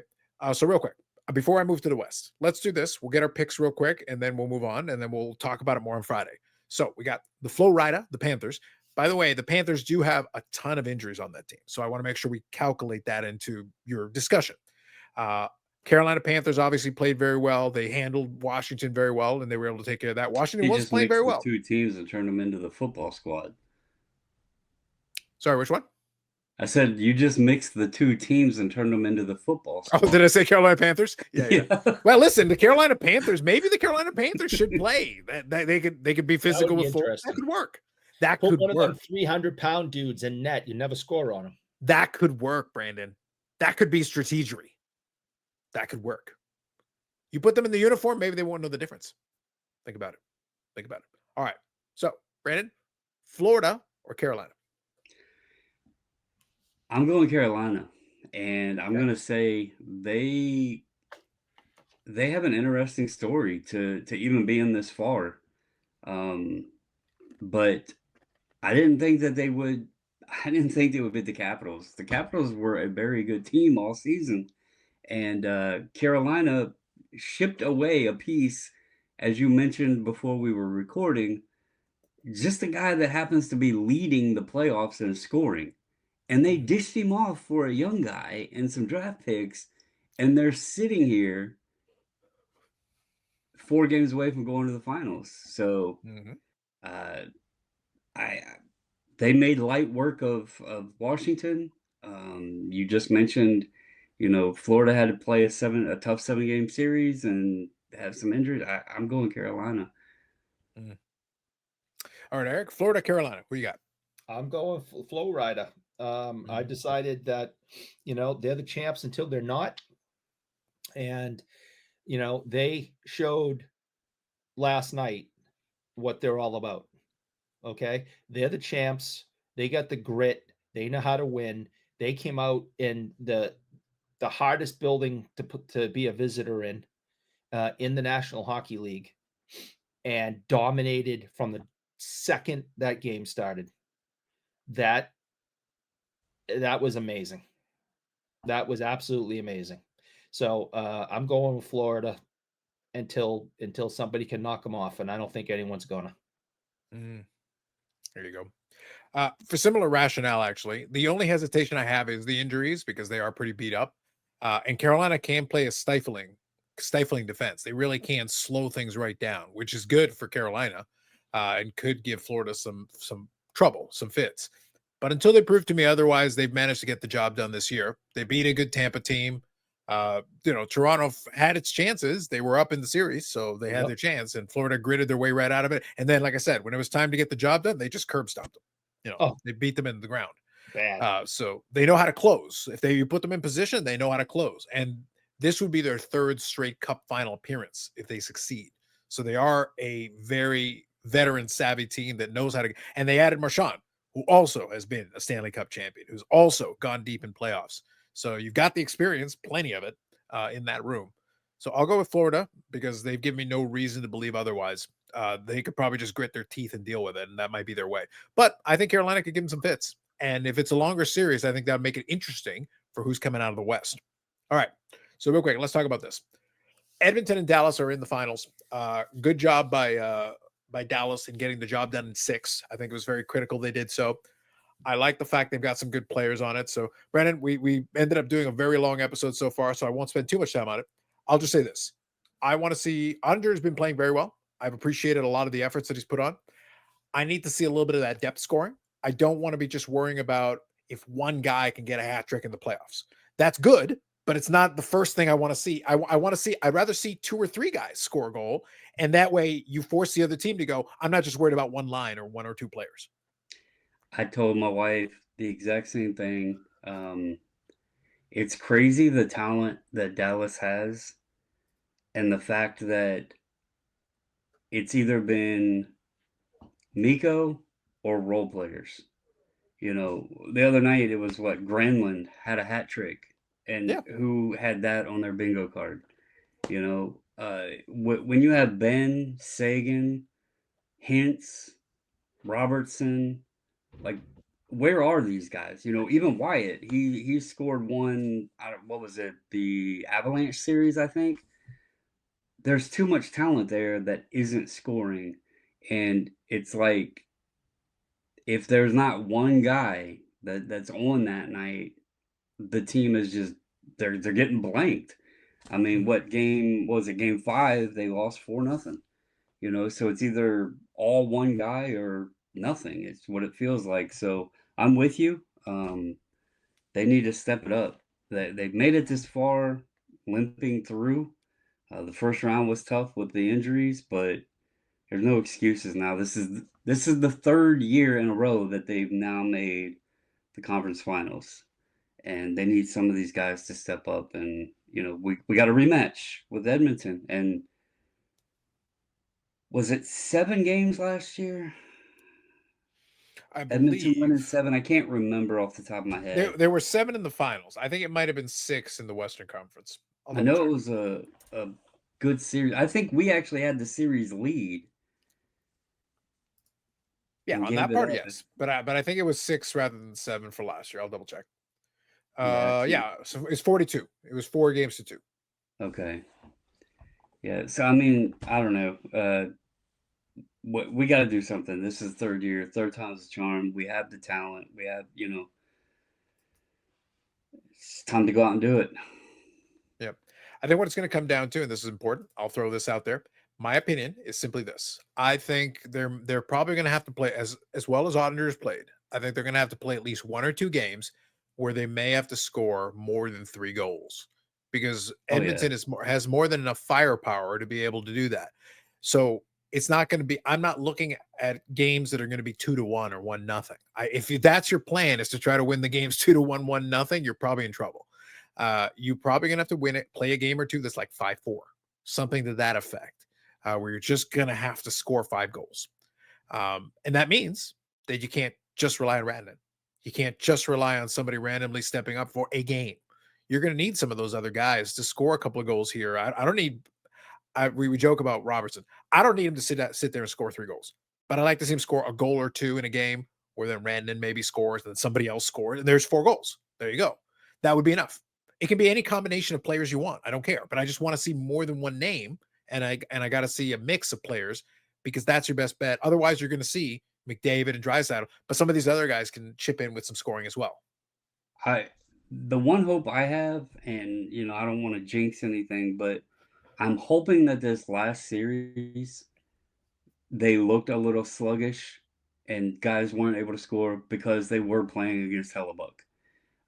So real quick, before I move to the West, let's do this. We'll get our picks real quick, and then we'll move on, and then we'll talk about it more on Friday. So we got the Florida, the Panthers. By the way, the Panthers do have a ton of injuries on that team, so I want to make sure we calculate that into your discussion. Carolina Panthers obviously played very well. They handled Washington very well, and they were able to take care of that. Washington was playing very well. Two teams and turned them into the football squad. Sorry, which one? I said you just mixed the two teams and turned them into the football squad. Oh, did I say Carolina Panthers? Yeah. Well, listen, the Carolina Panthers. Maybe the Carolina Panthers should play. They could be physical with Florida. That could work. That could work. One of them 300-pound dudes in net. You never score on them. That could work, Brandon. That could be strategery. That could work. You put them in the uniform, maybe they won't know the difference. Think about it. All right. So, Brandon, Florida or Carolina? I'm going Carolina, and I'm going to say they have an interesting story to even be in this far. But I didn't think that they would. I didn't think they would beat the Capitals. The Capitals were a very good team all season, and Carolina shipped away a piece, as you mentioned before we were recording, just a guy that happens to be leading the playoffs in scoring. And they dished him off for a young guy and some draft picks, and they're sitting here 4 games away from going to the finals. So they made light work of Washington. You just mentioned, Florida had to play a tough 7-game series and have some injuries. I'm going Carolina. All right, Eric, Florida, Carolina. What you got? I'm going Florida. I decided that, they're the champs until they're not. And, they showed last night what they're all about. Okay. They're the champs. They got the grit. They know how to win. They came out in the hardest building to be a visitor in the National Hockey League, and dominated from the second that game started. That was amazing. That was absolutely amazing. So I'm going with Florida until somebody can knock them off, and I don't think anyone's gonna. There you go. For similar rationale, actually, the only hesitation I have is the injuries, because they are pretty beat up. And Carolina can play a stifling defense. They really can slow things right down, which is good for Carolina, and could give Florida some trouble, some fits. But until they prove to me otherwise, they've managed to get the job done this year. They beat a good Tampa team. Toronto had its chances. They were up in the series, so they had their chance, and Florida gritted their way right out of it. And then, like I said, when it was time to get the job done, they just curb stomped them. They beat them into the ground. Bad. So they know how to close. If you put them in position, they know how to close. And this would be their third straight Cup final appearance if they succeed. So they are a very veteran savvy team that knows how to, and they added Marchand, who also has been a Stanley Cup champion, who's also gone deep in playoffs. So you've got the experience, plenty of it, in that room. So I'll go with Florida because they've given me no reason to believe otherwise. They could probably just grit their teeth and deal with it, and that might be their way. But I think Carolina could give them some fits. And if it's a longer series, I think that would make it interesting for who's coming out of the West. All right. So real quick, let's talk about this. Edmonton and Dallas are in the finals. Good job by Dallas in getting the job done in 6. I think it was very critical they did so. I like the fact they've got some good players on it. So, Brandon, we ended up doing a very long episode so far, so I won't spend too much time on it. I'll just say this. I want to see Ottinger has been playing very well. I've appreciated a lot of the efforts that he's put on. I need to see a little bit of that depth scoring. I don't want to be just worrying about if one guy can get a hat trick in the playoffs. That's good, but it's not the first thing I want to see. I want to see, I'd rather see 2 or 3 guys score a goal. And that way you force the other team to go, I'm not just worried about one line or 1 or 2 players. I told my wife the exact same thing. It's crazy the talent that Dallas has and the fact that it's either been Miko or role players. You know, the other night it was what Granlund had a hat trick, and who had that on their bingo card. You know, when you have Ben, Sagan, Hintz, Robertson, like where are these guys? You know, even Wyatt, he scored one. What was it? The Avalanche series, I think. There's too much talent there that isn't scoring, and it's like if there's not one guy that's on that night, the team is just they're getting blanked. I mean, what game was it? Game 5, they lost 4-0. You know, so it's either all one guy or nothing. It's what it feels like. So I'm with you. They need to step it up. They've made it this far, limping through. The first round was tough with the injuries, but there's no excuses now. This is the 3rd year in a row that they've now made the conference finals, and they need some of these guys to step up. And you know, we got a rematch with Edmonton, and was it 7 games last year? I Edmonton winning believe 7. I can't remember off the top of my head. there were 7 in the finals. I think it might have been 6 in the Western Conference. I know it was a good series. I think we actually had the series lead. Yeah, on that part, yes. But I think it was 6 rather than 7 for last year. I'll double check. Yeah, so it's 42. It was 4 games to 2. Okay. Yeah, so I mean, I don't know. We got to do something. This is 3rd year, 3rd time's a charm. We have the talent. We have, you know, it's time to go out and do it. Yep. I think what it's going to come down to, and this is important, I'll throw this out there. My opinion is simply this. I think they're probably going to have to play as well as Ottinger has played. I think they're going to have to play at least 1 or 2 games where they may have to score more than 3 goals because Edmonton has more than enough firepower to be able to do that. So it's not going to be, I'm not looking at games that are going to be 2-1 or 1-0. If that's your plan is to try to win the games 2-1, 1-0, you're probably in trouble. You're probably going to have to win it, play a game or 2 that's like 5-4, something to that effect, where you're just going to have to score 5 goals. And that means that you can't just rely on Rantanen. You can't just rely on somebody randomly stepping up for a game. You're going to need some of those other guys to score a couple of goals here. I don't need, we joke about Robertson. I don't need him to sit there and score 3 goals, but I like to see him score a goal or 2 in a game where then Rantanen maybe scores, then somebody else scores, and there's 4 goals. There you go. That would be enough. It can be any combination of players you want. I don't care, but I just want to see more than one name, and I got to see a mix of players because that's your best bet. Otherwise, you're going to see McDavid and Draisaitl, but some of these other guys can chip in with some scoring as well. The one hope I have, and you know, I don't want to jinx anything, but I'm hoping that this last series they looked a little sluggish and guys weren't able to score because they were playing against Hellebuck.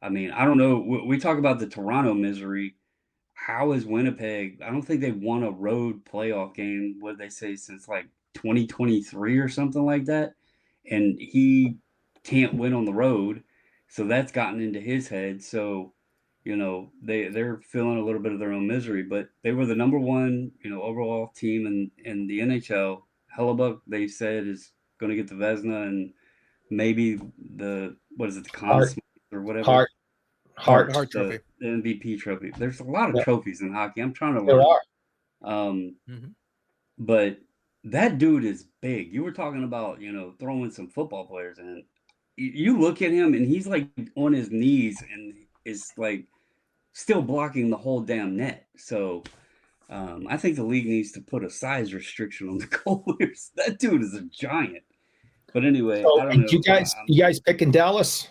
I mean, I don't know. We talk about the Toronto misery. How is Winnipeg? I don't think they won a road playoff game, what they say, since like 2023 or something like that. And he can't win on the road. So that's gotten into his head. So you know, they're feeling a little bit of their own misery, but they were the number one, you know, overall team in the NHL. Hellebuck, they said, is going to get the Vezina and maybe the Conn Hart, Smythe or whatever. Hart Trophy. The MVP trophy. There's a lot of Yeah. trophies in hockey. I'm trying to There learn. are. But that dude is big. You were talking about, you know, throwing some football players in. You look at him and he's like on his knees and is like still blocking the whole damn net. So I think the league needs to put a size restriction on the goalies. That dude is a giant. But anyway, So, I don't know. You guys picking Dallas?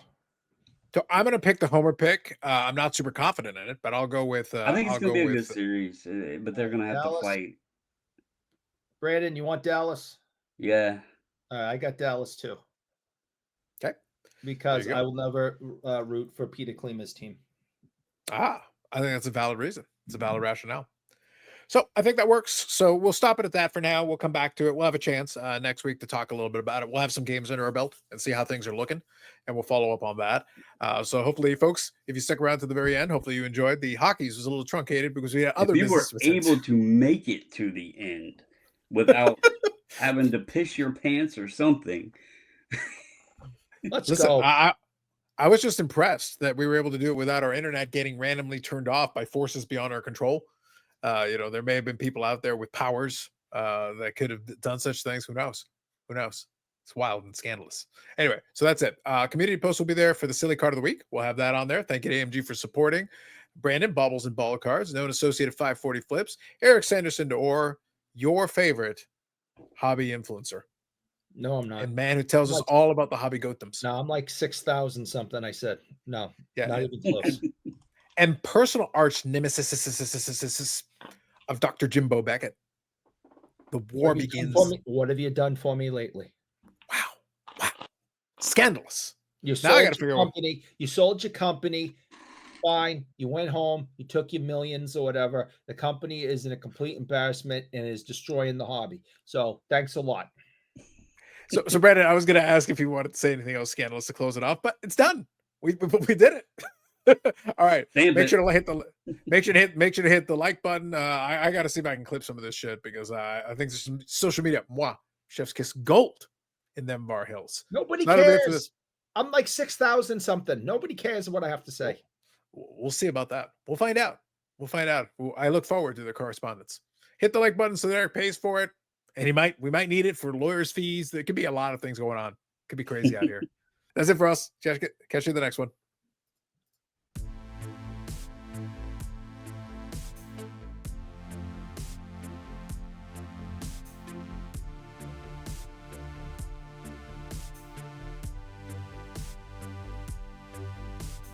So I'm going to pick the homer pick. I'm not super confident in it, but I'll go with. I think it's going to be a good with, series, but they're going to have Dallas? to fight. Brandon, you want Dallas? Yeah. I got Dallas too. Okay. Because I will never root for Peter Klima's team. I think that's a valid reason. It's a valid rationale. So I think that works. So we'll stop it at that for now. We'll come back to it. We'll have a chance next week to talk a little bit about it. We'll have some games under our belt and see how things are looking, and we'll follow up on that. So hopefully, folks, if you stick around to the very end, hopefully you enjoyed. The hockey's was a little truncated because we had other. If you were able to make it to the end without having to piss your pants or something. Listen, go. I was just impressed that we were able to do it without our internet getting randomly turned off by forces beyond our control. You know, there may have been people out there with powers that could have done such things. Who knows? Who knows? It's wild and scandalous. Anyway, so that's it. Community post will be there for the silly card of the week. We'll have that on there. Thank you to AMG for supporting. Brandon, Bobbles and Baller Cards, known associated 540 Flips. Eric Sanderson to Orr, your favorite hobby influencer. No, I'm not. And man who tells us all about the hobby goatums. No, I'm like 6,000 something. I said no. Yeah, not even close. And personal arch nemesis of Dr. Jimbo Beckett. The war begins. What have you done for me lately? Wow. Scandalous. You sold your company. You sold your company. Fine. You went home. You took your millions or whatever. The company is in a complete embarrassment and is destroying the hobby. So thanks a lot. So Brandon, I was going to ask if you wanted to say anything else scandalous to close it off, but it's done. We did it. All right. Make sure to hit the like button. I got to see if I can clip some of this shit because I think there's some social media. Chef's kiss gold in them Bar Hills. Nobody cares. I'm like 6,000 something. Nobody cares what I have to say. We'll see about that. We'll find out. I look forward to the correspondence. Hit the like button so that Eric pays for it. And we might need it for lawyers' fees. There could be a lot of things going on. Could be crazy out here. That's it for us. Catch you in the next one.